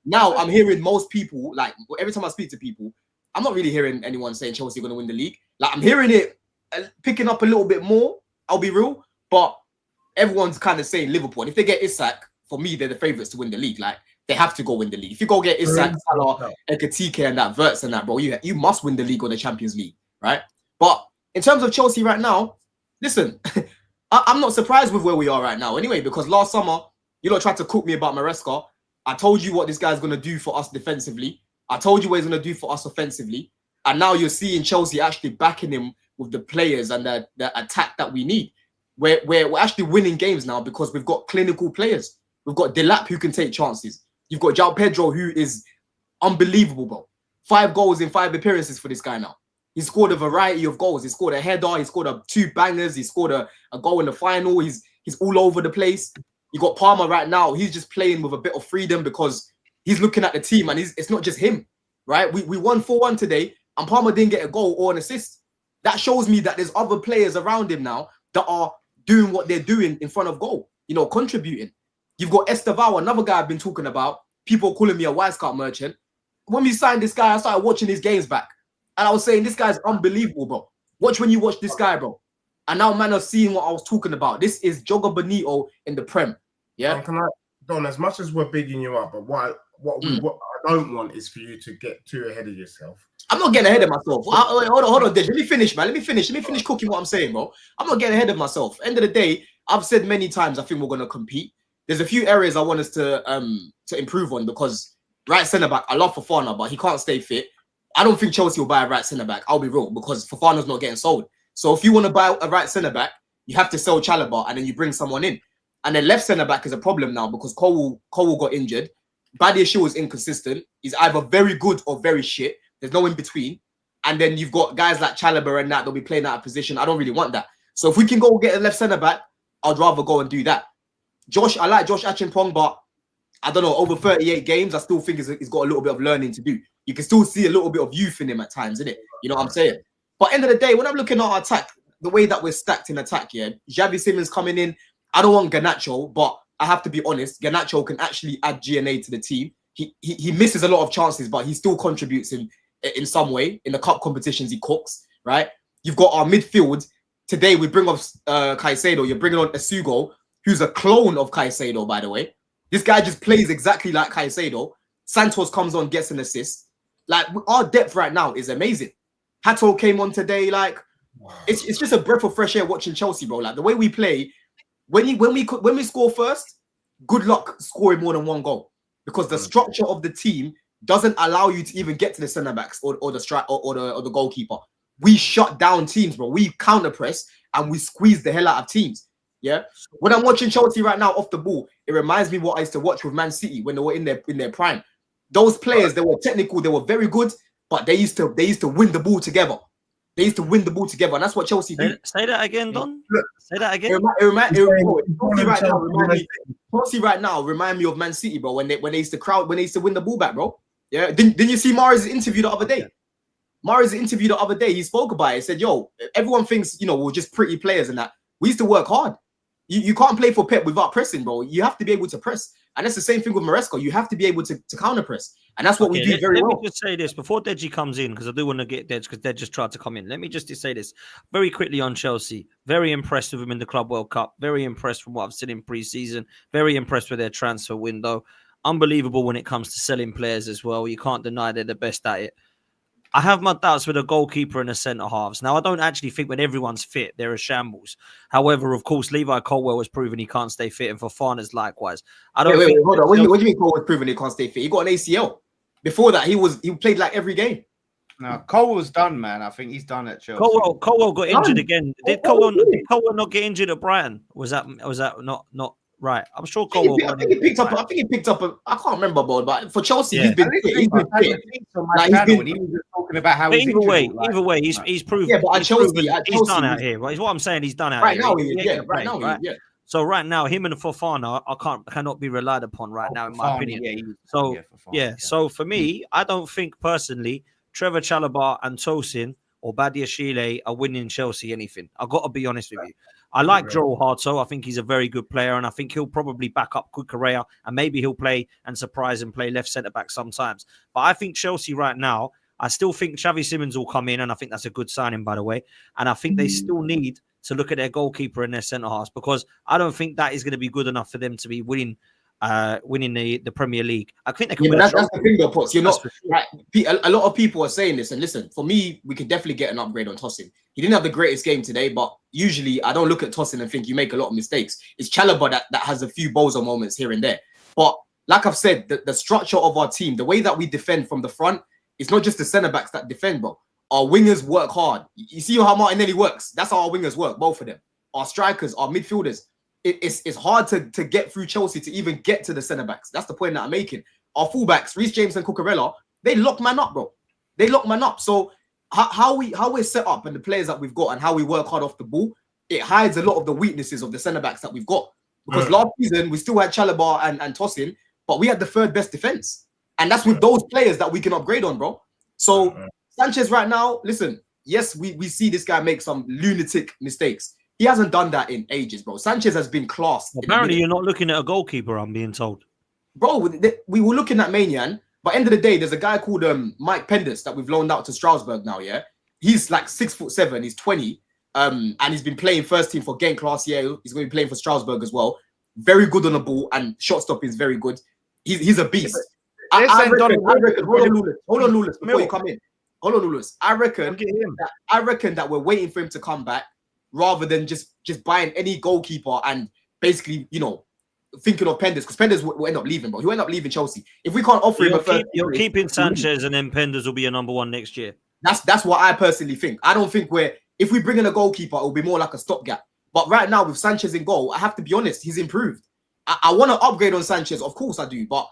Now I'm hearing most people, like every time I speak to people, I'm not really hearing anyone saying Chelsea are going to win the league. Like I'm hearing it picking up a little bit more. I'll be real, but everyone's kind of saying Liverpool. And if they get Isak, for me, they're the favourites to win the league. Like they have to go win the league. If you go get Isak, Salah, Ekatike, and that Verts and that, bro, you must win the league or the Champions League, right? But in terms of Chelsea right now, listen, I'm not surprised with where we are right now. Anyway, because last summer you lot tried to cook me about Maresca. I told you what this guy's gonna do for us defensively. I told you what he's gonna do for us offensively, and now you're seeing Chelsea actually backing him with the players and the attack that we need. We're actually winning games now because we've got clinical players. We've got Delap who can take chances. You've got João Pedro who is unbelievable, bro. 5 goals in 5 appearances for this guy now. He scored a variety of goals. He scored a header. He scored 2 bangers. He scored a goal in the final. He's all over the place. You got Palmer right now. He's just playing with a bit of freedom because he's looking at the team and it's not just him, right? We won 4-1 today and Palmer didn't get a goal or an assist. That shows me that there's other players around him now that are doing what they're doing in front of goal, you know, contributing. You've got Estevao, another guy I've been talking about. People calling me a Wisecout merchant. When we signed this guy, I started watching his games back. And I was saying, this guy's unbelievable, bro. Watch when you watch this guy, bro. And now man are seeing what I was talking about. This is Jogo Bonito in the Prem. Yeah. Don, as much as we're bigging you up, but what I don't want is for you to get too ahead of yourself. I'm not getting ahead of myself. Hold on, Dej. Let me finish, man. Let me finish cooking what I'm saying, bro. I'm not getting ahead of myself. End of the day, I've said many times I think we're gonna compete. There's a few areas I want us to improve on because right centre back, I love Fofana, but he can't stay fit. I don't think Chelsea will buy a right centre back. I'll be real because Fofana's not getting sold. So if you want to buy a right centre back, you have to sell Chalobah and then you bring someone in. And then left centre back is a problem now because Cole got injured. Badiashile was inconsistent. He's either very good or very shit. There's no in between. And then you've got guys like Chalobah and that they'll be playing out of position. I don't really want that. So if we can go get a left centre back, I'd rather go and do that. I like Josh Achimpong, but I don't know, over 38 games, I still think he's got a little bit of learning to do. You can still see a little bit of youth in him at times, innit? You know what I'm saying? But end of the day, when I'm looking at our attack, the way that we're stacked in attack, yeah, Xavi Simons coming in, I don't want Garnacho, but I have to be honest, Garnacho can actually add GNA to the team. He misses a lot of chances, but he still contributes in some way. In the cup competitions, he cooks, right? You've got our midfield. Today, we bring off Caicedo. You're bringing on Asugo, who's a clone of Caicedo, by the way. This guy just plays exactly like Caicedo. Santos comes on, gets an assist. Like, our depth right now is amazing. Hato came on today. Like, it's just a breath of fresh air watching Chelsea, bro. Like, the way we play, when we score first, good luck scoring more than 1 goal. Because the structure of the team doesn't allow you to even get to the centre-backs or the goalkeeper. We shut down teams, bro. We counter-press and we squeeze the hell out of teams. Yeah. When I'm watching Chelsea right now off the ball, it reminds me what I used to watch with Man City when they were in their prime. Those players, they were technical, they were very good, but they used to win the ball together. They used to win the ball together, and that's what Chelsea do. Say that again, Don. Say that again. Chelsea right now remind me of Man City, bro. When they used to win the ball back, bro. Yeah. Didn't you see Mahrez's interview the other day? He spoke about it. He said, "Yo, everyone thinks we're just pretty players and that. We used to work hard. You can't play for Pep without pressing, bro. You have to be able to press. And that's the same thing with Maresca. You have to be able to counter press. And that's what we do very well." Let me just say this before Deji comes in, because I do want to get Dej, because Dej just tried to come in. Let me just say this very quickly on Chelsea. Very impressed with him in the Club World Cup. Very impressed from what I've seen in pre-season. Very impressed with their transfer window. unbelievable when it comes to selling players as well. You can't deny they're the best at it. I have my doubts with a goalkeeper and the centre halves. Now, I don't actually think when everyone's fit, they're a shambles. However, of course, Levi Colwell has proven he can't stay fit, and Fofana's likewise. I don't wait, think. hold on. What do you mean Colwell's proven he can't stay fit? He got an ACL. Before that, he played like every game. No, Cole was done, man. I think he's done at Chelsea. Colwell got injured again. Did Colwell not get injured at Brighton? Was that not right? I'm sure Colwell. I think he picked up. I can't remember, but for Chelsea, he's been fit. He's been fit. He was just talking about how. Either way, he's proven. Yeah, but at Chelsea, he's done out here. Right, is what I'm saying. He's done out right here. now. Right now, yeah. So right now, him and Fofana cannot be relied upon right now, in my opinion. So for me, I don't think personally Trevor Chalobah and Tosin or Badiashile are winning Chelsea anything. I've got to be honest with you. I like Joel Harto. I think he's a very good player, and I think he'll probably back up Kukurea, and maybe he'll play and surprise and play left centre back sometimes. But I think Chelsea right now, I still think Xavi Simons will come in, and I think that's a good signing, by the way. And I think they still need to look at their goalkeeper and their centre halves, because I don't think that is going to be good enough for them to be winning the Premier League. I think they can win. That's the thing, though, Potts. You're not right. A lot of people are saying this, and listen, for me, we could definitely get an upgrade on Tosin. He didn't have the greatest game today, but usually I don't look at Tosin and think you make a lot of mistakes. It's Chalobah that has a few bozo moments here and there. But like I've said, the structure of our team, the way that we defend from the front, it's not just the centre backs that defend, bro. Our wingers work hard. You see how Martinelli works? That's how our wingers work, both of them. Our strikers, our midfielders. It's hard to get through Chelsea to even get to the centre backs. That's the point that I'm making. Our fullbacks, Reece James and Cucurella, they lock man up, bro. They lock man up. So how we're set up and the players that we've got and how we work hard off the ball, it hides a lot of the weaknesses of the centre backs that we've got. Because last season we still had Chalobah and Tosin, but we had the third best defense, and that's with those players that we can upgrade on, bro. So Sanchez right now, listen, yes, we see this guy make some lunatic mistakes. He hasn't done that in ages, bro. Sanchez has been class. Apparently, you're not looking at a goalkeeper, I'm being told. Bro, we were looking at Maignan, but end of the day, there's a guy called Mike Penders that we've loaned out to Strasbourg now, yeah? He's like 6'7", he's 20, and he's been playing first team for Genk last year. He's going to be playing for Strasbourg as well. Very good on the ball, and shot stopping is very good. He's a beast. I reckon, hold on, Lewis, before you come in. Hold on, Lewis. I reckon that we're waiting for him to come back, rather than just buying any goalkeeper and basically, thinking of Penders, because Penders will end up leaving, bro. He'll end up leaving Chelsea. If we can't offer him a first... You're keeping Sanchez, and then Penders will be a number one next year. That's what I personally think. I don't think if we bring in a goalkeeper, it'll be more like a stopgap. But right now, with Sanchez in goal, I have to be honest, he's improved. I want to upgrade on Sanchez, of course I do, but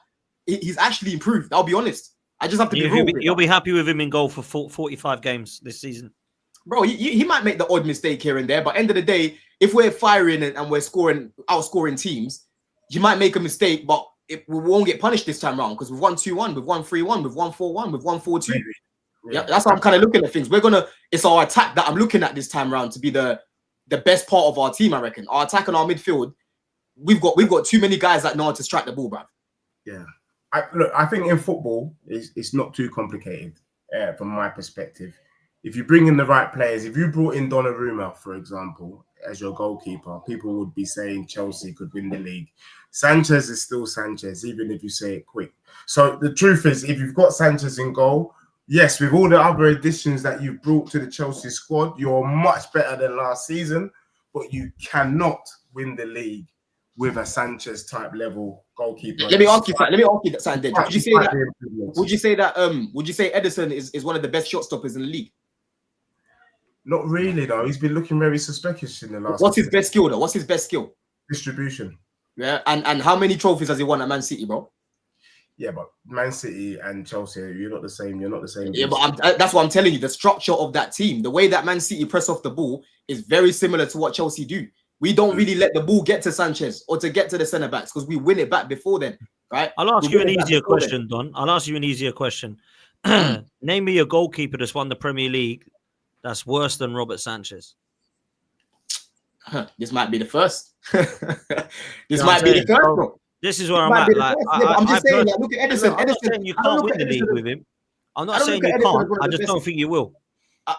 he's actually improved. I'll be honest. I just have to be real. You'll be happy with him in goal for 45 games this season. Bro, he might make the odd mistake here and there, but end of the day, if we're firing and we're outscoring teams, you might make a mistake, but we won't get punished this time around because we've won 2-1, we've won 3-1, we've won 4-1, we've won 4-2. Yeah, that's how I'm kind of looking at things. It's our attack that I'm looking at this time around to be the best part of our team, I reckon. Our attack and our midfield, we've got too many guys that know how to strike the ball, bruv. Yeah. I think in football, it's not too complicated from my perspective. If you bring in the right players, if you brought in Donnarumma, for example, as your goalkeeper, people would be saying Chelsea could win the league. Sanchez is still Sanchez, even if you say it quick. So the truth is, if you've got Sanchez in goal, yes, with all the other additions that you've brought to the Chelsea squad, you're much better than last season, but you cannot win the league with a Sanchez type level goalkeeper. Let me ask you something. Would you say Ederson is one of the best shot stoppers in the league? Not really, though. He's been looking very suspicious in the last. What's his best skill, though? What's his best skill? Distribution. Yeah, and how many trophies has he won at Man City, bro? Yeah, but Man City and Chelsea, you're not the same. Yeah, but that's what I'm telling you. The structure of that team, the way that Man City press off the ball, is very similar to what Chelsea do. We don't really let the ball get to Sanchez or to get to the centre backs because we win it back before then, right? I'll ask you an easier question, Don. I'll ask you an easier question. Name me a goalkeeper that's won the Premier League that's worse than Robert Sanchez. This might be the first. This might be the first, bro. This is where I'm at. I'm just saying, look at Ederson. I'm not saying you can't win the league with him. I'm not saying you can't. I just don't think you will.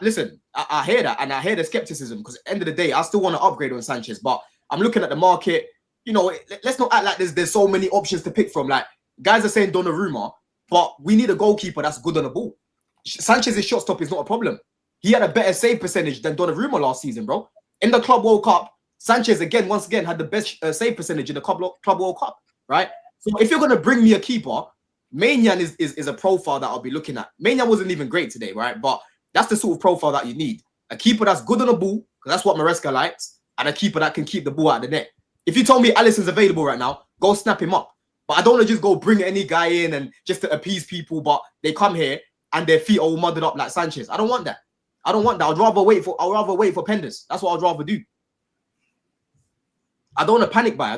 Listen, I hear that, and I hear the skepticism because at the end of the day, I still want to upgrade on Sanchez, but I'm looking at the market. Let's not act like there's so many options to pick from. Like, guys are saying Donnarumma, but we need a goalkeeper that's good on the ball. Sanchez's shot stop is not a problem. He had a better save percentage than Donnarumma last season, bro. In the Club World Cup, Sanchez once again had the best save percentage in the Club World Cup, right? So if you're gonna bring me a keeper, Maignan is a profile that I'll be looking at. Maignan wasn't even great today, right? But that's the sort of profile that you need. A keeper that's good on the ball, because that's what Maresca likes, and a keeper that can keep the ball out of the net. If you told me Alisson's available right now, go snap him up. But I don't want to just go bring any guy in and just to appease people, but they come here and their feet are all muddled up like Sanchez. I don't want that. I'd rather wait for Penders. That's what I'd rather do. I don't want to panic buy.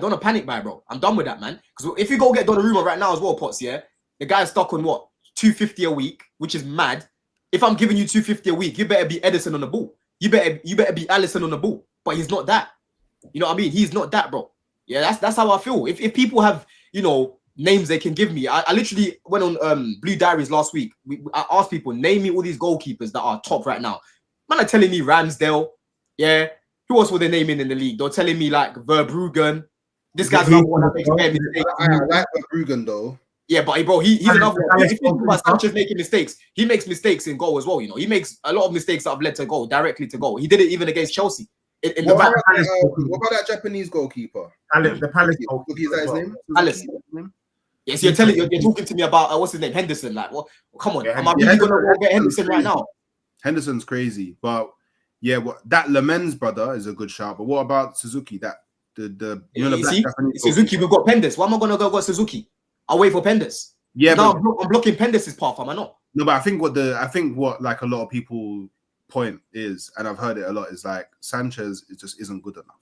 Bro. I'm done with that, man. Because if you go get Donnarumma right now as well, Potts, yeah, the guy's stuck on what? 250 a week, which is mad. If I'm giving you 250 a week, you better be Edison on the ball. You better be Alisson on the ball. But he's not that. You know what I mean? He's not that, bro. Yeah, that's how I feel. If people have, you know, names they can give me, I literally went on Blue Diaries last week. I asked people, name me all these goalkeepers that are top right now. Man are telling me Ramsdale. Yeah. Who else were they naming in the league? They're telling me like Verbruggen. This guy's another one that makes bad mistakes. I like Verbruggen though. Yeah, but bro, he's another one. If you think about Sanchez making mistakes, he makes mistakes in goal as well. You know, he makes a lot of mistakes that have led to goal, directly to goal. He did it even against Chelsea. What about that Japanese goalkeeper? The Palace goalkeeper. Is that his name? Alice. Yes, you're talking to me about what's his name, Henderson. Like, what? Come on, am I really gonna go get Henderson right now? Henderson's crazy, but yeah, that Lemens brother is a good shout. But what about Suzuki? Suzuki, we've got Penders. Why am I gonna go Suzuki? I'll wait for Penders. Yeah, now I'm blocking Penders' path. Am I not? No, but I think what like a lot of people point is, and I've heard it a lot, is like Sanchez just isn't good enough.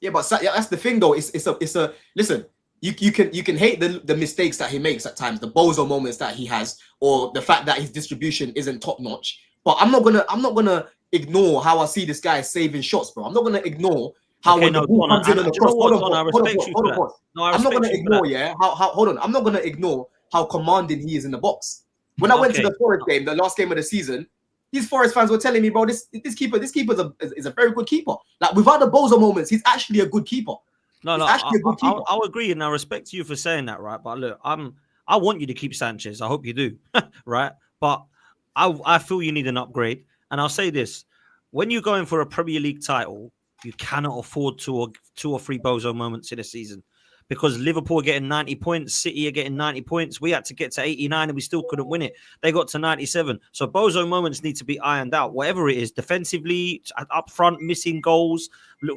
Yeah, but that's the thing though. It's a listen. You can hate the mistakes that he makes at times, the bozo moments that he has, or the fact that his distribution isn't top notch. But I'm not gonna ignore how I see this guy saving shots, bro. I'm not gonna ignore how when the ball comes in on the cross. I'm not gonna ignore, hold on. I'm not gonna ignore how commanding he is in the box. When I went to the Forest game, the last game of the season, these Forest fans were telling me, bro, this keeper is a very good keeper. Like without the bozo moments, he's actually a good keeper. I'll agree, and I respect you for saying that, right? But look, I want you to keep Sanchez. I hope you do, right? But I feel you need an upgrade, and I'll say this: when you're going for a Premier League title, you cannot afford two or three bozo moments in a season, because Liverpool are getting 90 points, City are getting 90 points. We had to get to 89 and we still couldn't win it. They got to 97. So bozo moments need to be ironed out, whatever it is, defensively, up front, missing goals,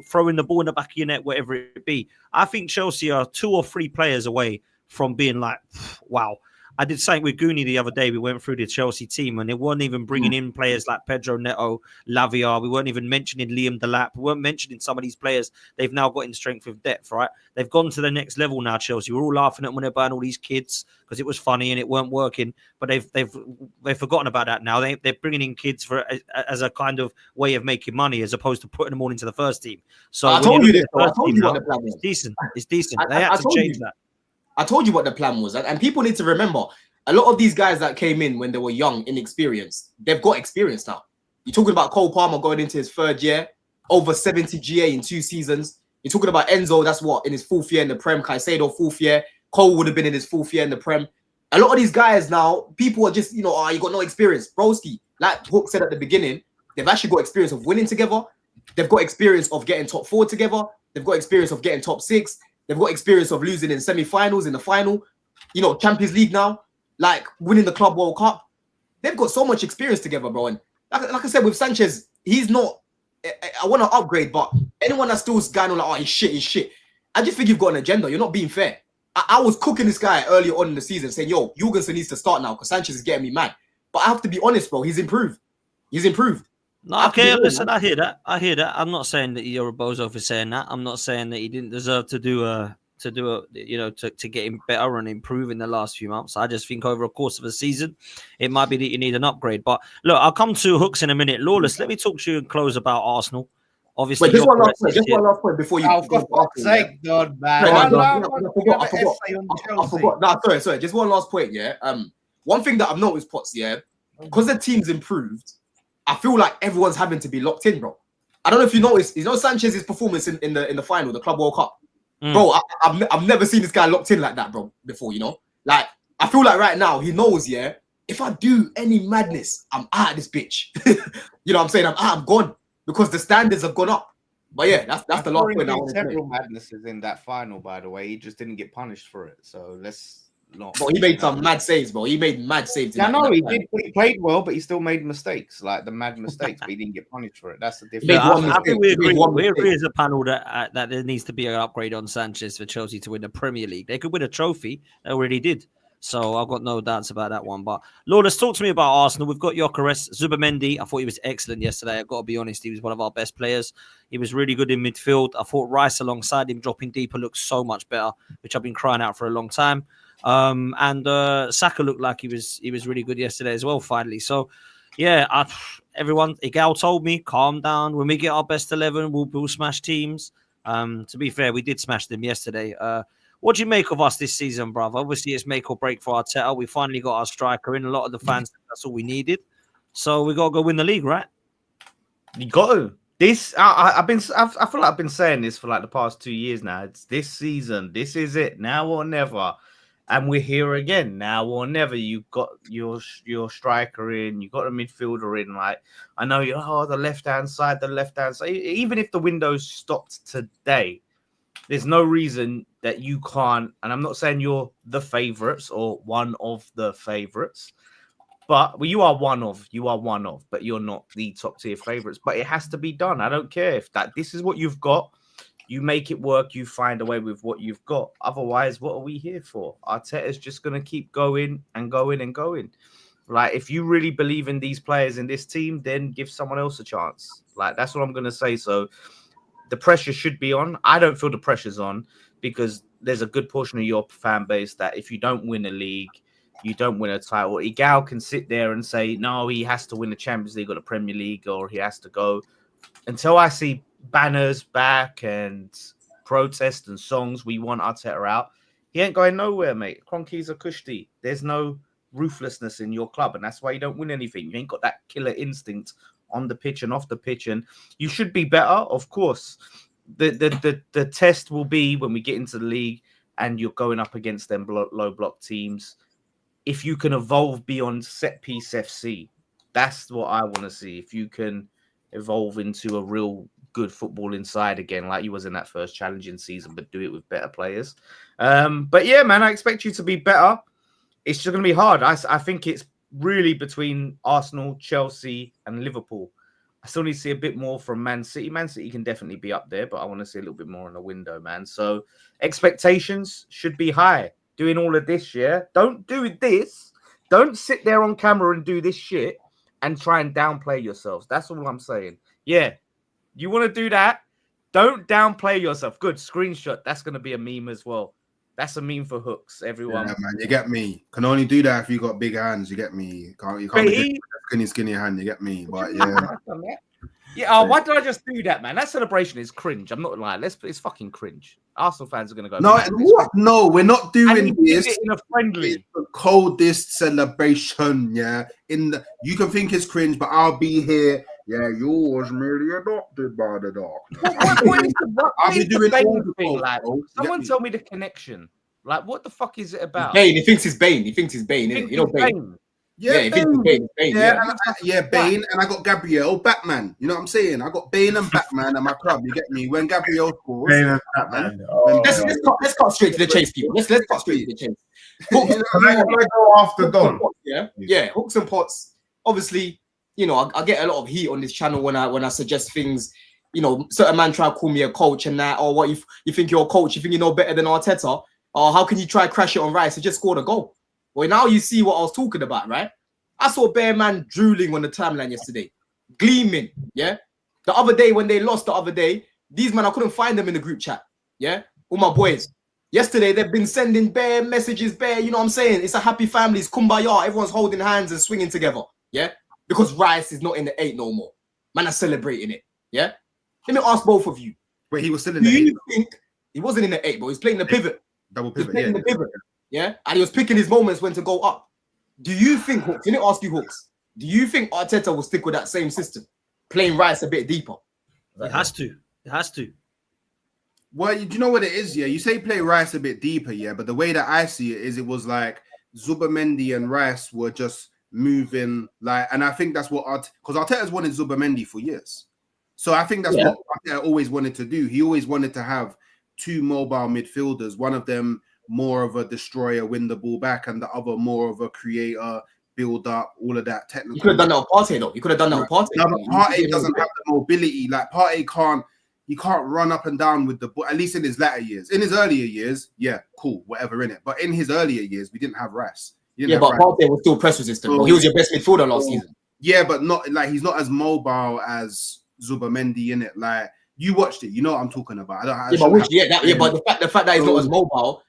throwing the ball in the back of your net, whatever it be. I think Chelsea are 2 or 3 players away from being like, wow. I did something with Goonie the other day. We went through the Chelsea team and they weren't even bringing in players like Pedro Neto, Lavia. We weren't even mentioning Liam Delap. We weren't mentioning some of these players they've now got in strength with depth, right? They've gone to the next level now, Chelsea. We're all laughing at when they're buying all these kids because it was funny and it weren't working. But they've forgotten about that now. They're bringing in kids as a kind of way of making money as opposed to putting them all into the first team. So I told you this. I told you what the plan was. It's decent. They had to change that. I told you what the plan was. And people need to remember, a lot of these guys that came in when they were young, inexperienced, they've got experience now. You're talking about Cole Palmer going into his 3rd year, over 70 GA in 2 seasons. You're talking about Enzo, that's what, in his 4th year in the Prem. Caicedo, 4th year. Cole would have been in his 4th year in the Prem. A lot of these guys now, people are just, you got no experience. Broski, like Hook said at the beginning, they've actually got experience of winning together. They've got experience of getting top 4 together. They've got experience of getting top 6. They've got experience of losing in semi-finals, in the final, Champions League now, like winning the Club World Cup. They've got so much experience together, bro. And like I said, with Sanchez, he's not, I want to upgrade, but anyone that's still going on like, he's shit. I just think you've got an agenda. You're not being fair. I was cooking this guy earlier on in the season saying, yo, Jorgensen needs to start now because Sanchez is getting me mad. But I have to be honest, bro. He's improved. No, okay, listen, I hear that. I'm not saying that you're a bozo for saying that. I'm not saying that he didn't deserve to get him better and improve in the last few months. I just think over a course of a season, it might be that you need an upgrade. But look, I'll come to Hooks in a minute. Lawless, let me talk to you and close about Arsenal. Obviously, just one last point before you. Oh, for fuck's sake, God, man! I forgot. No, sorry. Just one last point. Yeah. One thing that I've noticed, Potts. Yeah, because the team's improved. I feel like everyone's having to be locked in, bro. I don't know if you noticed. Sanchez's performance in the final, the Club World Cup. Bro, I've never seen this guy locked in like that, bro, before, you know? Like, I feel like right now, he knows, yeah, if I do any madness, I'm out of this bitch. You know what I'm saying? I'm gone because the standards have gone up. But yeah, that's the last point I want to say. Several madnesses in that final, by the way. He just didn't get punished for it. So let's not. But he made some mad saves, bro. He made mad saves. I know he did. He played well, but he still made mistakes, like the mad mistakes. But he didn't get punished for it. That's the difference. Yeah, I think we agree. We agree as a panel that there needs to be an upgrade on Sanchez for Chelsea to win the Premier League. They could win a trophy. They already did. So I've got no doubts about that one. But Lawless, talk to me about Arsenal. We've got Gyökeres, Zubimendi. I thought he was excellent yesterday. I've got to be honest. He was one of our best players. He was really good in midfield. I thought Rice alongside him dropping deeper looked so much better, which I've been crying out for a long time. And Saka looked like he was really good yesterday as well, finally. So, yeah, everyone, Igal told me, calm down. When we get our best 11, we'll smash teams. To be fair, we did smash them yesterday. What do you make of us this season, bruv? Obviously, it's make or break for Arteta. We finally got our striker in. A lot of the fans, that's all we needed. So we got to go win the league, right? You got to. I feel like I've been saying this for like the past 2 years now. It's this season. This is it. Now or never. And we're here again. Now or never. You got your striker in. You got a midfielder in. Like, I know the left-hand side. Even if the window stopped today, there's no reason that you can't, and I'm not saying you're the favourites or one of the favourites, but you are one of, but you're not the top tier favourites. But it has to be done. I don't care if this is what you've got. You make it work. You find a way with what you've got. Otherwise, what are we here for? Arteta's just going to keep going and going and going. Like, if you really believe in these players in this team, then give someone else a chance. Like, that's what I'm going to say. So the pressure should be on. I don't feel the pressure's on because there's a good portion of your fan base that if you don't win a league, you don't win a title. Igal can sit there and say, no, he has to win the Champions League or the Premier League, or he has to go. Until I see banners back and protest and songs, we want Arteta out, he ain't going nowhere, mate. Kroenke's a Kushti. There's no ruthlessness in your club, and that's why you don't win anything. You ain't got that killer instinct on the pitch and off the pitch, and you should be better, of course. The test will be when we get into the league and you're going up against them low block teams. If you can evolve beyond set piece FC, that's what I want to see. If you can evolve into a real good football inside again, like you was in that first challenging season, but do it with better players. But yeah, man, I expect you to be better. It's just going to be hard. I think it's really between Arsenal, Chelsea, and Liverpool. I still need to see a bit more from Man City. Man City can definitely be up there, but I want to see a little bit more in the window, man. So expectations should be high. Doing all of this, yeah? Don't do this. Don't sit there on camera and do this shit and try and downplay yourselves. That's all I'm saying. Yeah, you want to do that? Don't downplay yourself. Good, screenshot. That's going to be a meme as well. That's a meme for hooks, everyone. Yeah, man, you get me. Can only do that if you got big hands. You get me. You can't be skinny hand. You get me. But yeah, yeah. Why did I just do that, man? That celebration is cringe. I'm not lying. It's fucking cringe. Arsenal fans are gonna go. No, what? No, we're not doing this in a friendly. It's the coldest celebration. Yeah, you can think it's cringe, but I'll be here. Yeah, yours merely adopted by the doctor. I'll be doing all the thing. Like, someone tell me the connection. Like, what the fuck is it about? Bane. He thinks it's Bane. Innit? You know Bane. Yeah, he thinks it's Bane. Bane, and I got Gabriel, Batman. You know what I'm saying? I got Bane and Batman at my club. You get me? When Gabriel scores, Bane and Batman. Let's cut straight to the chase, people. Let's cut straight to the chase. I go after Don. Yeah, hooks and pots. Obviously, you know, I get a lot of heat on this channel when I suggest things. You know, certain man try to call me a coach and that, or what you think you're a coach, you think you know better than Arteta, or how can you try to crash it on Rice and just score the goal? Well, now you see what I was talking about, right? I saw Bear Man drooling on the timeline yesterday, gleaming, yeah? The other day when they lost these men, I couldn't find them in the group chat, yeah? All my boys. Yesterday, they've been sending Bear messages, Bear, you know what I'm saying? It's a happy family, it's kumbaya, everyone's holding hands and swinging together, yeah? Because Rice is not in the 8 no more. Man are celebrating it, yeah? Let me ask both of you. Wait, he was still in the 8? Do you think he wasn't in the 8, but he was playing the pivot? Double pivot, The pivot, yeah? And he was picking his moments when to go up. Do you think, Hooks, let me ask you, Hooks, do you think Arteta will stick with that same system, playing Rice a bit deeper? It has to. Well, do you know what it is? Yeah, you say play Rice a bit deeper, yeah, but the way that I see it is, it was like Zubimendi and Rice were just moving like, and I think that's what because Arteta's wanted Zubimendi for years, so I think that's what Arteta always wanted to do. He always wanted to have two mobile midfielders, one of them more of a destroyer, win the ball back, and the other more of a creator, build up, all of that technical. You could have done that with Partey though. You could have done that with Partey. No, but Partey doesn't have the mobility. Like Partey can't. He can't run up and down with the ball, at least in his latter years. In his earlier years, yeah, cool, whatever in it. But in his earlier years, we didn't have Rice. Yeah, but Partey was still press resistant. He was your best midfielder last season. Yeah, but not like he's not as mobile as Zubimendi in it. Like you watched it, you know what I'm talking about. But the fact that he's not as mobile,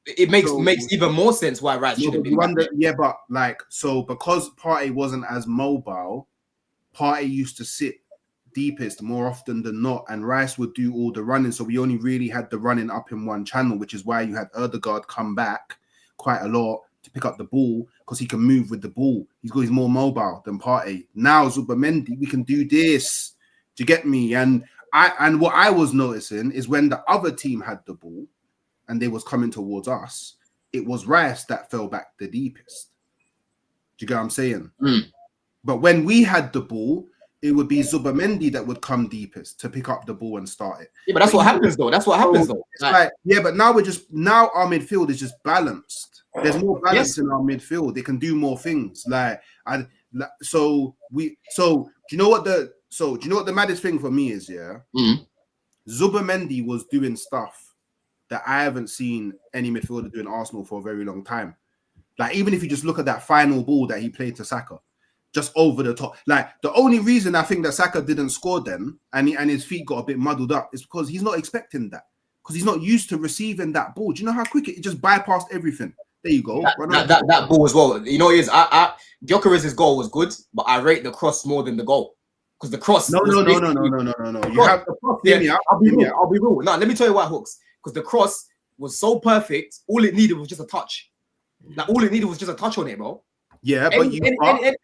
it makes even more sense why Rice should have been. Yeah, but like so because Partey wasn't as mobile, Partey used to sit deepest more often than not, and Rice would do all the running, so we only really had the running up in one channel, which is why you had Ødegaard come back quite a lot to pick up the ball because he can move with the ball. He's more mobile than Partey. Now Zubimendi, we can do this. Do you get me? And what I was noticing is when the other team had the ball and they was coming towards us, it was Rice that fell back the deepest. Do you get what I'm saying? But when we had the ball, it would be Zubimendi that would come deepest to pick up the ball and start it. Yeah, but that's what happens though. That's what happens though. It's like, yeah, but now our midfield is just balanced. There's more balance in our midfield. They can do more things. Do you know what the maddest thing for me is? Yeah, Zubimendi was doing stuff that I haven't seen any midfielder do in Arsenal for a very long time. Like even if you just look at that final ball that he played to Saka. Just over the top. Like the only reason I think that Saka didn't score then and his feet got a bit muddled up is because he's not expecting that. Because he's not used to receiving that ball. Do you know how quick it just bypassed everything? There you go. That ball as well. You know what it is? Gyökeres's goal was good, but I rate the cross more than the goal. Because the cross. No. You have the cross. I'll be real. No, let me tell you why, Hooks. Because the cross was so perfect, all it needed was just a touch. Like all it needed was just a touch on it, bro. Yeah, but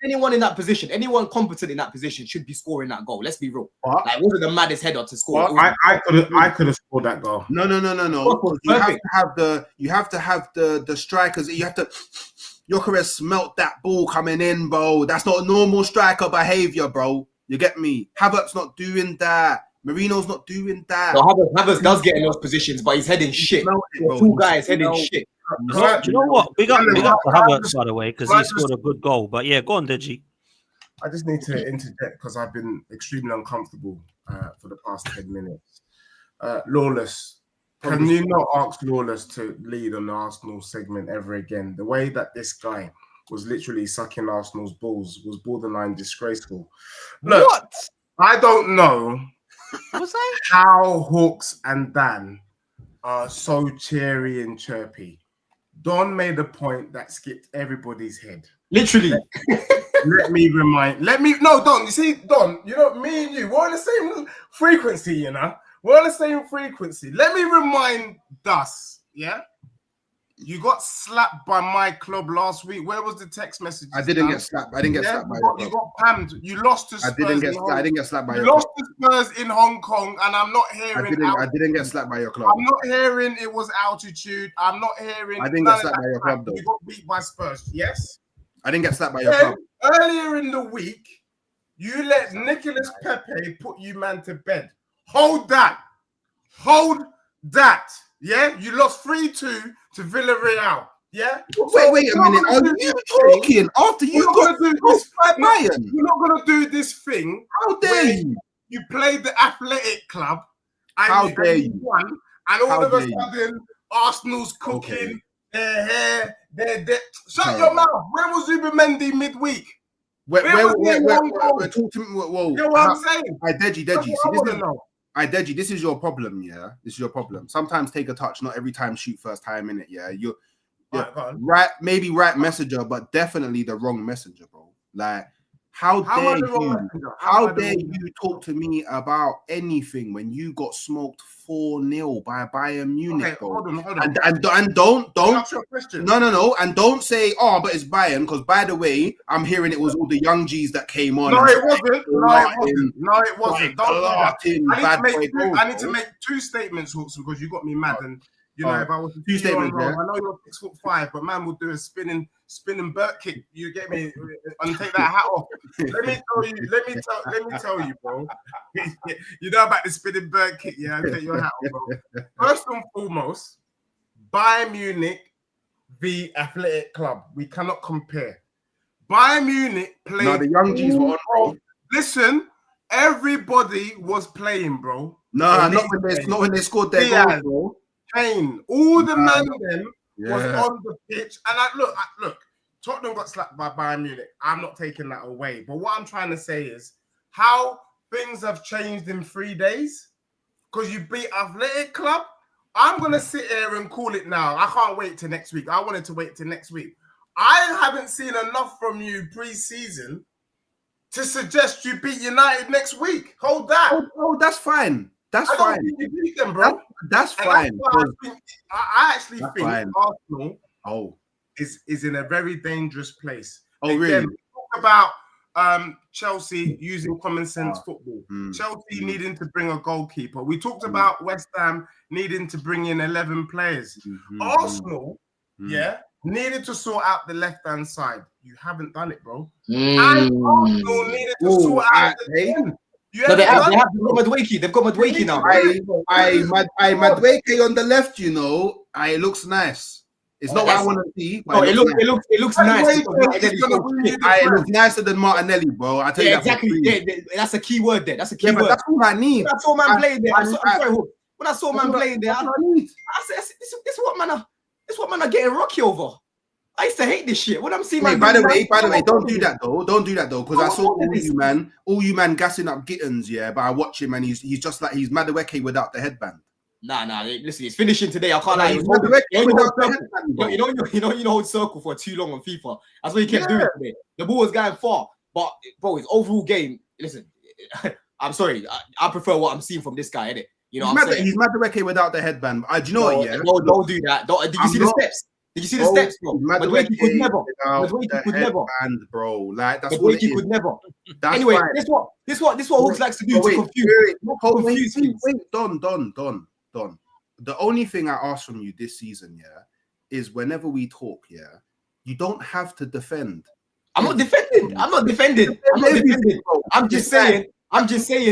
anyone in that position, anyone competent in that position should be scoring that goal. Let's be real. Like, wasn't the maddest header to score? I could have scored that goal. No. You have to have the strikers. You have to. Gyökeres smelt that ball coming in, bro. That's not normal striker behavior, bro. You get me? Havertz's not doing that. Marino's not doing that. No, Havertz does get in those positions, but he's heading shit. Two guys heading shit. Do you know what? Big up to Havertz, by the way, because he scored a good goal. But yeah, go on, Deji. I just need to interject because I've been extremely uncomfortable for the past 10 minutes. Lawless, can you not ask Lawless to lead on the Arsenal segment ever again? The way that this guy was literally sucking Arsenal's balls was borderline disgraceful. Look, what? I don't know how Hawks and Dan are so cheery and chirpy. Don made a point that skipped everybody's head. Literally. Don, you see, Don, you know, me and you, we're on the same frequency, you know? We're on the same frequency. Let me remind us, yeah? You got slapped by my club last week. Where was the text message? I didn't get slapped. I didn't get slapped by your club. You got pammed. You lost to Spurs. I didn't get slapped by your club. You lost to Spurs in Hong Kong, and I'm not hearing. I didn't get slapped by your club. I'm not hearing it was altitude. I'm not hearing. I didn't get slapped by your club, though. You got beat by Spurs. Yes. I didn't get slapped by your club. Earlier in the week, you let Nicolas Pepe put you man to bed. Hold that. Yeah, you lost 3-2 to Villarreal. Yeah. Wait a minute. Are you talking after you got this by Bayern? You're not gonna do this thing. How dare you? You played the Athletic Club. And how dare you? Won, and all of a sudden, Arsenal's cooking. Their hair. Shut your mouth. Where was Zubimendi midweek? We're talking. Whoa. You know what I'm saying? Deji, this is your problem, yeah. This is your problem. Sometimes take a touch, not every time shoot first time in it, yeah. Maybe right messenger, but definitely the wrong messenger, bro. Like How How am I dare the wrong you? messenger? How am I the dare wrong you messenger? talk to me about anything when you got smoked 4-0 by Bayern Munich, Okay, bro? hold on. And don't Can I ask you a question? no, and don't say, oh, but it's Bayern, because by the way, I'm hearing it was all the young G's that came on. No, and it wasn't. No, it wasn't. Don't do that. bad boy goals, I need to bro. make two statements, Hooks, because you got me mad. And you know, Oh, if I was to two see you on statements, roll, yeah. I know you're 6'5", but man will do a spinning Burt kick. You get me? And take that hat off. Let me tell you, bro. You know about the spinning Burt kick, yeah? Take your hat off, bro. First and foremost, Bayern Munich v Athletic Club. We cannot compare. Bayern Munich played. No, the young G's were on, bro. Listen, everybody was playing, bro. No, not when they scored their goals, bro. Kane, all the man them was Yeah. on the pitch. And look, Tottenham got slapped by Bayern Munich. I'm not taking that away. But what I'm trying to say is how things have changed in 3 days. Because you beat Athletic Club. I'm going to sit here and call it now. I can't wait till next week. I wanted to wait till next week. I haven't seen enough from you pre-season to suggest you beat United next week. Hold that. Oh, that's fine. That's I don't fine. think you beat them, bro. That's And fine. I actually That's think fine. Arsenal Oh, is in a very dangerous place. oh, really? We talk about Chelsea using common sense football. Chelsea needing to bring a goalkeeper. We talked about West Ham needing to bring in 11 players. Arsenal, needed to sort out the left-hand side. You haven't done it, bro. And Arsenal needed to sort out the 10. No, they have Madueke. They've got Madueke now. Madueke on the left, you know, it looks nice. It's not what I want to see. No, it looks nice. It looks nicer than Martinelli, bro. I tell you exactly. Yeah, that's a key word there. That's a key word. That's all I need. When I saw man playing there, I'm sorry, when I saw man playing there, I said, "This is what man are getting rocky over." I used to hate this shit. When I'm seeing man. By the way, don't do that though. Because I saw all you man gassing up Gittins, yeah. But I watch him and he's just like he's Madueke without the headband. Nah. Listen, it's finishing today. I can't lie. You hold circle for too long on FIFA. That's what he kept doing today. The ball was going far, but bro, his overall game. Listen, I'm sorry. I prefer what I'm seeing from this guy, innit? You know, he's Madueke without the headband. Do you know what? Yeah, don't do that. Did you see the steps? Did you see the steps, bro? Madueke could never. Madueke could never, bro. Like that's what Madueke could never. Anyway, this what Hooks likes to do to confuse. Wait, Don. The only thing I ask from you this season, yeah, is whenever we talk, yeah, you don't have to defend. I'm not defending. I'm just saying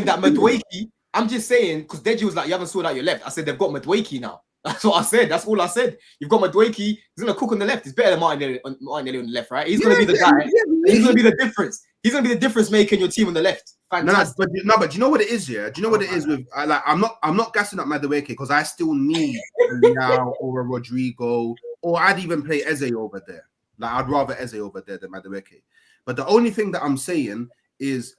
that Madueke. I'm just saying because Deji was like, you haven't sorted out your left. I said they've got Madueke now. That's what I said. That's all I said. You've got Madueke. He's gonna cook on the left. He's better than Martinelli on the left, right? He's gonna be the guy. He's gonna be the difference. He's gonna be the difference making your team on the left. Fantastic. But do you know what it is? Yeah. Do you know what it is with? I'm not gassing up Madueke because I still need now or a Rodrigo, or I'd even play Eze over there. Like I'd rather Eze over there than Madueke. But the only thing that I'm saying is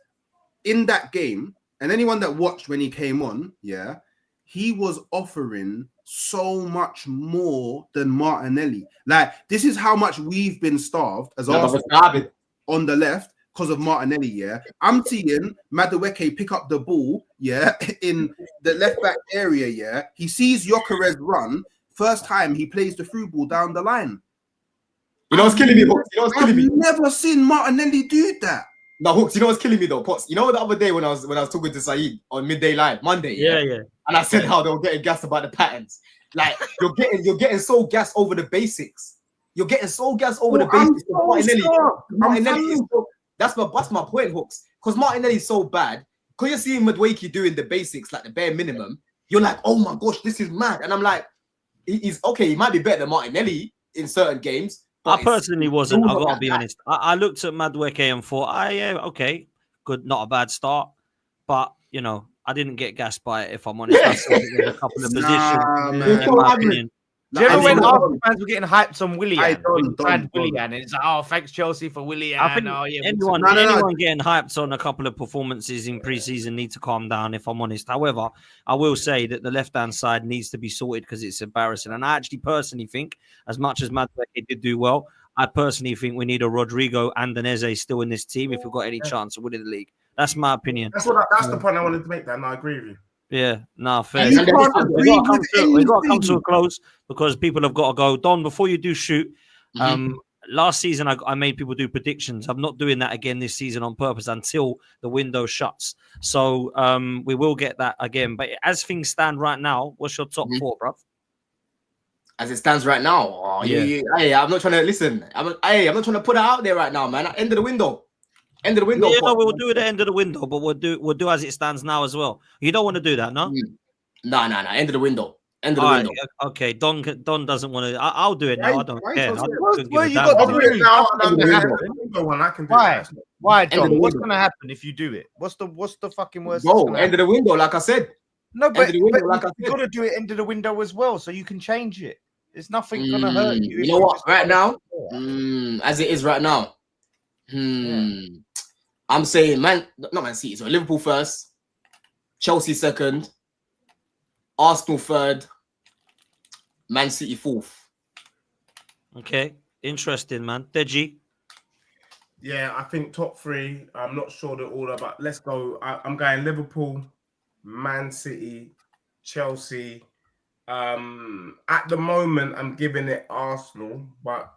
in that game, and anyone that watched when he came on, yeah, he was offering so much more than Martinelli. Like, this is how much we've been starved as Arsenal on the left because of Martinelli, yeah. I'm seeing Madueke pick up the ball, yeah, in the left back area, yeah. He sees Gyökeres run. First time he plays the through ball down the line. You know what's killing me, Hooks? I've never seen Martinelli do that. No, Hooks, you know what's killing me though, Potts? You know the other day when I was talking to Saeed on Midday Live, Monday, yeah. And I said how they were getting gassed about the patterns. Like you're getting so gassed over the basics. You're getting so gassed over the basics. Martinelli that's my point, Hooks. Because Martinelli is so bad. Because you're seeing Madueke doing the basics, like the bare minimum. You're like, oh my gosh, this is mad. And I'm like, he's okay. He might be better than Martinelli in certain games. I personally wasn't. I gotta be honest. I looked at Madueke and thought, yeah, okay, good, not a bad start, but you know, I didn't get gassed by it. If I'm honest, I saw it in a couple of positions. In my opinion. Do you remember when Arsenal fans were getting hyped on Willian? Willian, and it's like, oh, thanks Chelsea for Willian. I think anyone getting hyped on a couple of performances in pre-season need to calm down, if I'm honest. However, I will say that the left-hand side needs to be sorted because it's embarrassing. And I actually personally think, as much as Madueke did do well, I personally think we need a Rodrigo and an Eze still in this team if we've got any chance of winning the league. That's my opinion. That's the point I wanted to make. That, and I agree with you. Yeah, no, fair. You can't agree with We've got to come to anything. a close because people have got to go. Don, before you do shoot, last season I made people do predictions. I'm not doing that again this season on purpose until the window shuts. So we will get that again. But as things stand right now, what's your top four, bro? As it stands right now, hey, I'm not trying to listen. I'm not trying to put it out there right now, man. End of the window. End of the window. Yeah, no, we'll do it at the end of the window, but we'll do as it stands now as well. You don't want to do that, no? No. End of the window. End of the window. Okay, Don doesn't want to. I'll do it now. I don't care. Why, Don? What's going to happen if you do it? What's the fucking worst? Go end of the window, like I said. No, but you got to do it end of the window as well, so you can change it. There's nothing going to hurt you. You know what? Right now, as it is right now, I'm saying not Man City. So Liverpool first, Chelsea second, Arsenal third, Man City fourth. Okay, interesting, man. Deji. Yeah, I think top three. I'm not sure they're all about. Let's go. I'm going Liverpool, Man City, Chelsea. At the moment, I'm giving it Arsenal, but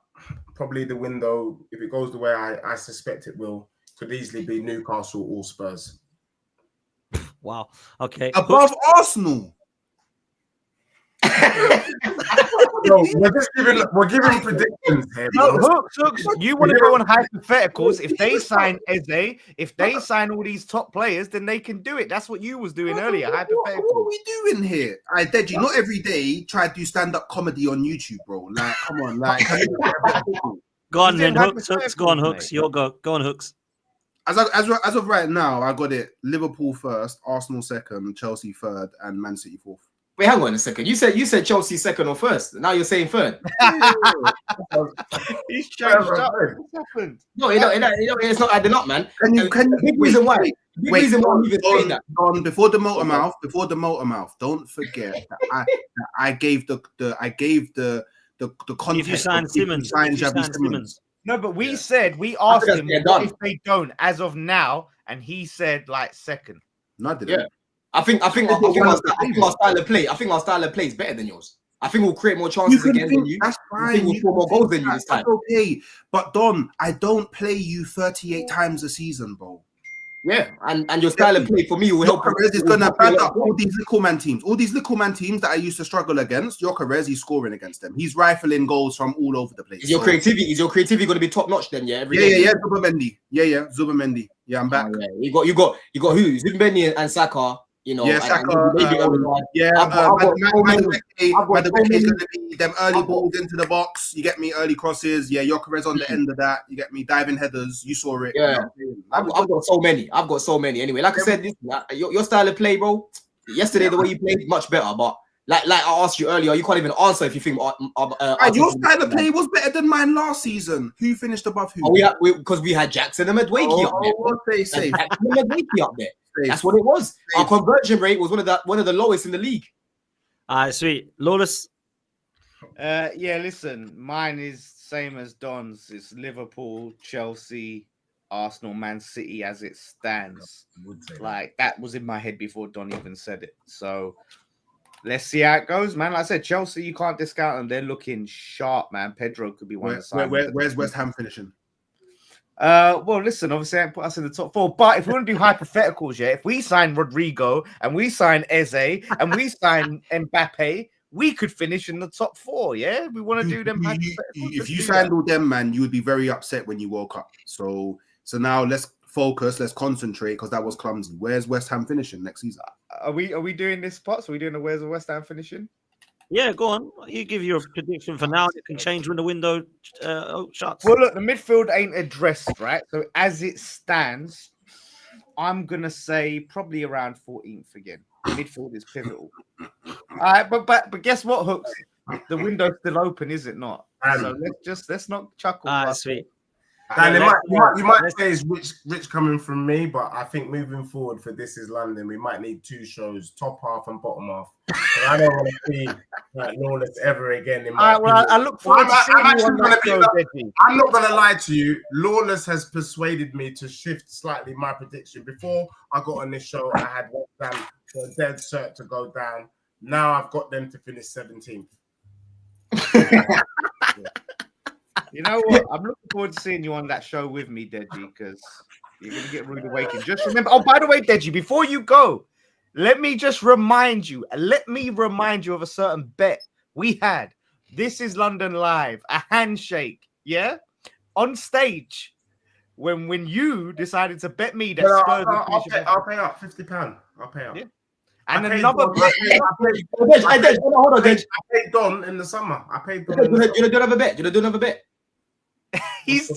probably the window, if it goes the way I suspect it will, could easily be Newcastle or Spurs. Wow. Okay. Above Arsenal. No, we're giving predictions here. No, Hooks, you want to go on hypotheticals. If they sign Eze, if they sign all these top players, then they can do it. That's what you was doing earlier. Hypotheticals. What are we doing here? I Deji, not every day try to do stand-up comedy on YouTube, bro. Like, come on, like. Go on then, Hooks. Go on, Hooks. You'll go. Go on, Hooks. As of right now, I got it. Liverpool first, Arsenal second, Chelsea third, and Man City fourth. Wait, hang on a second. You said Chelsea second or first. Now you're saying third. He's changed up. What's happened? No, it's not adding up, man. Can you big reason why? Big reason why I'm even saying that. Before the motor mouth, don't forget that I gave the context. If you sign Simmons, No, but we said we asked him what if they don't as of now, and he said like second. No, I didn't. Yeah. I think our style of play. I think our style of play is better than yours. I think we'll create more chances against you. That's fine. I think we'll score more goals than you this time. That's okay. But Don, I don't play you 38 times a season, bro. Yeah, and your style of play for me will help. Yokeres is gonna back up all these little man teams. All these little man teams that I used to struggle against. Yokeres, he's scoring against them. He's rifling goals from all over the place. Is your creativity going to be top notch then? Yeah, Zubimendi. Zubimendi. Yeah, I'm back. Oh, yeah. You got who? Zubimendi and Saka. You know, Saka. Madueke is going to be them early balls into the box. You get me, early crosses. Yeah, Yokeres on the end of that. You get me, diving headers. You saw it. Yeah, I've got so many. Anyway, like I said, your style of play, bro. Yesterday, the way you played, much better. But like I asked you earlier, you can't even answer if you think. Your style of play was better than mine last season. Who finished above who? Because we had Jackson and Madueke up there. What they say? Jackson and Madueke up there. That's what it was. Our conversion rate was one of the lowest in the league. Sweet. Lawless. Listen, mine is same as Don's. It's Liverpool, Chelsea, Arsenal, Man City as it stands. Like that was in my head before Don even said it. So let's see how it goes, man. Like I said, Chelsea, you can't discount them. They're looking sharp, man. Pedro could be one of the sides. Where's West Ham finishing? Well, listen, obviously, I put us in the top four. But if we want to do hypotheticals, if we sign Rodrigo and we sign Eze and we sign Mbappe, we could finish in the top four. Yeah, we want to do them. If you signed all them, man, you would be very upset when you woke up. So now let's focus, let's concentrate because that was clumsy. Where's West Ham finishing next season? Are we doing this part? So are we doing the where's West Ham finishing? Yeah, go on. You give your prediction for now. It can change when the window shuts. Well, look, the midfield ain't addressed, right? So as it stands, I'm going to say probably around 14th again. Midfield is pivotal. All right, but guess what, Hooks? The window's still open, is it not? So let's not chuckle. Sweet. And you might say it's rich coming from me, but I think moving forward for This Is London, we might need two shows, top half and bottom half. I don't want to see like Lawless ever again. In All my right, well, I look forward to seeing you on that show, Deji. I'm not gonna lie to you. Lawless has persuaded me to shift slightly my prediction. Before I got on this show, I had West Ham for a dead cert to go down. Now I've got them to finish 17th. You know what? I'm looking forward to seeing you on that show with me, Deji, because you're gonna get rude awakened. Just remember. Oh, by the way, Deji, before you go, let me remind you of a certain bet we had. This is London Live, a handshake, yeah, on stage. When you decided to bet me that Spurs I'll pay up £50. I'll pay up. Yeah. And another hold on, Dej. I paid Don in the summer. I paid Don. You don't have a bet. You don't have a bet. He's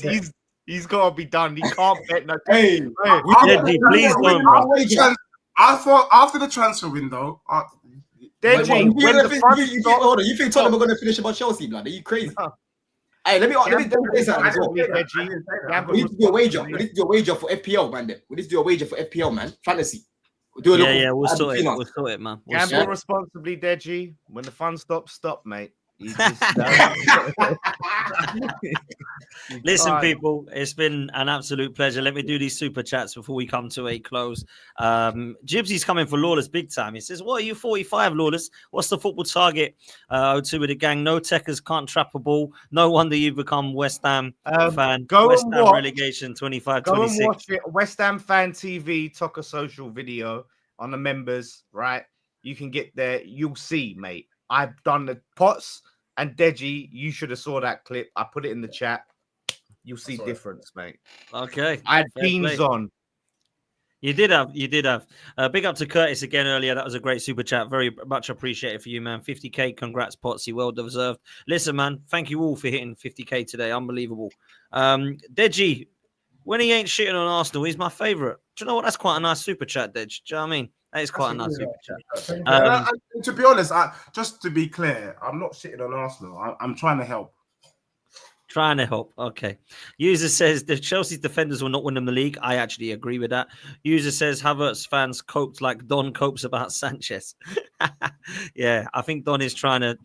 got to be done. He can't bet no. Hey, Deji, please don't, bro. I thought after the transfer window, Deji, when the front stop, hold on, you think Tottenham are going to finish about Chelsea, blood? Are you crazy? No. Hey, let me say something as well. Deji, We need to do a wager. We need to do a wager for FPL, man. We need to do a wager for FPL, man. Fantasy. We'll sort it. We'll sort it, man. Gamble responsibly, Deji. When the fun stops, stop, mate. Listen, people, it's been an absolute pleasure. Let me do these super chats before we come to a close. Gypsy's coming for Lawless big time. He says, what are you 45, Lawless? What's the football target? 02 with the gang. No techers can't trap a ball. No wonder you've become West Ham fan. West Ham relegation 25-26. Go and watch it. West Ham Fan TV, Toca Social video on the members, right? You can get there. You'll see, mate. I've done the pots, and Deji, you should have saw that clip. I put it in the chat. You'll see difference, mate. Okay. I had beans on. You did have. Big up to Curtis again earlier. That was a great super chat. Very much appreciated for you, man. 50k. Congrats, Potsy. Well deserved. Listen, man. Thank you all for hitting 50k today. Unbelievable. Deji, when he ain't shitting on Arsenal, he's my favourite. Do you know what? That's quite a nice super chat, Dej. Do you know what I mean? That is quite a nice super chat. To be honest, just to be clear, I'm not shitting on Arsenal. I'm trying to help. Trying to help. Okay. User says the Chelsea's defenders will not win them the league. I actually agree with that. User says Havertz fans coped like Don copes about Sanchez. Yeah, I think Don is trying to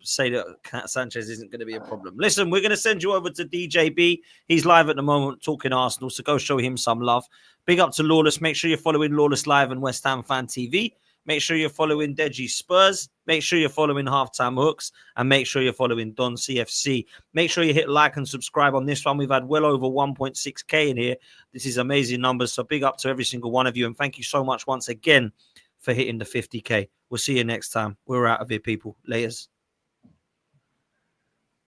say that Sanchez isn't going to be a problem. Listen, we're going to send you over to DJB. He's live at the moment talking Arsenal, so go show him some love. Big up to Lawless. Make sure you're following Lawless Live and West Ham Fan TV. Make sure you're following Deji Spurs. Make sure you're following Halftime Hooks. And make sure you're following Don CFC. Make sure you hit like and subscribe on this one. We've had well over 1.6k in here. This is amazing numbers. So big up to every single one of you. And thank you so much once again for hitting the 50k. We'll see you next time. We're out of here, people. Laters.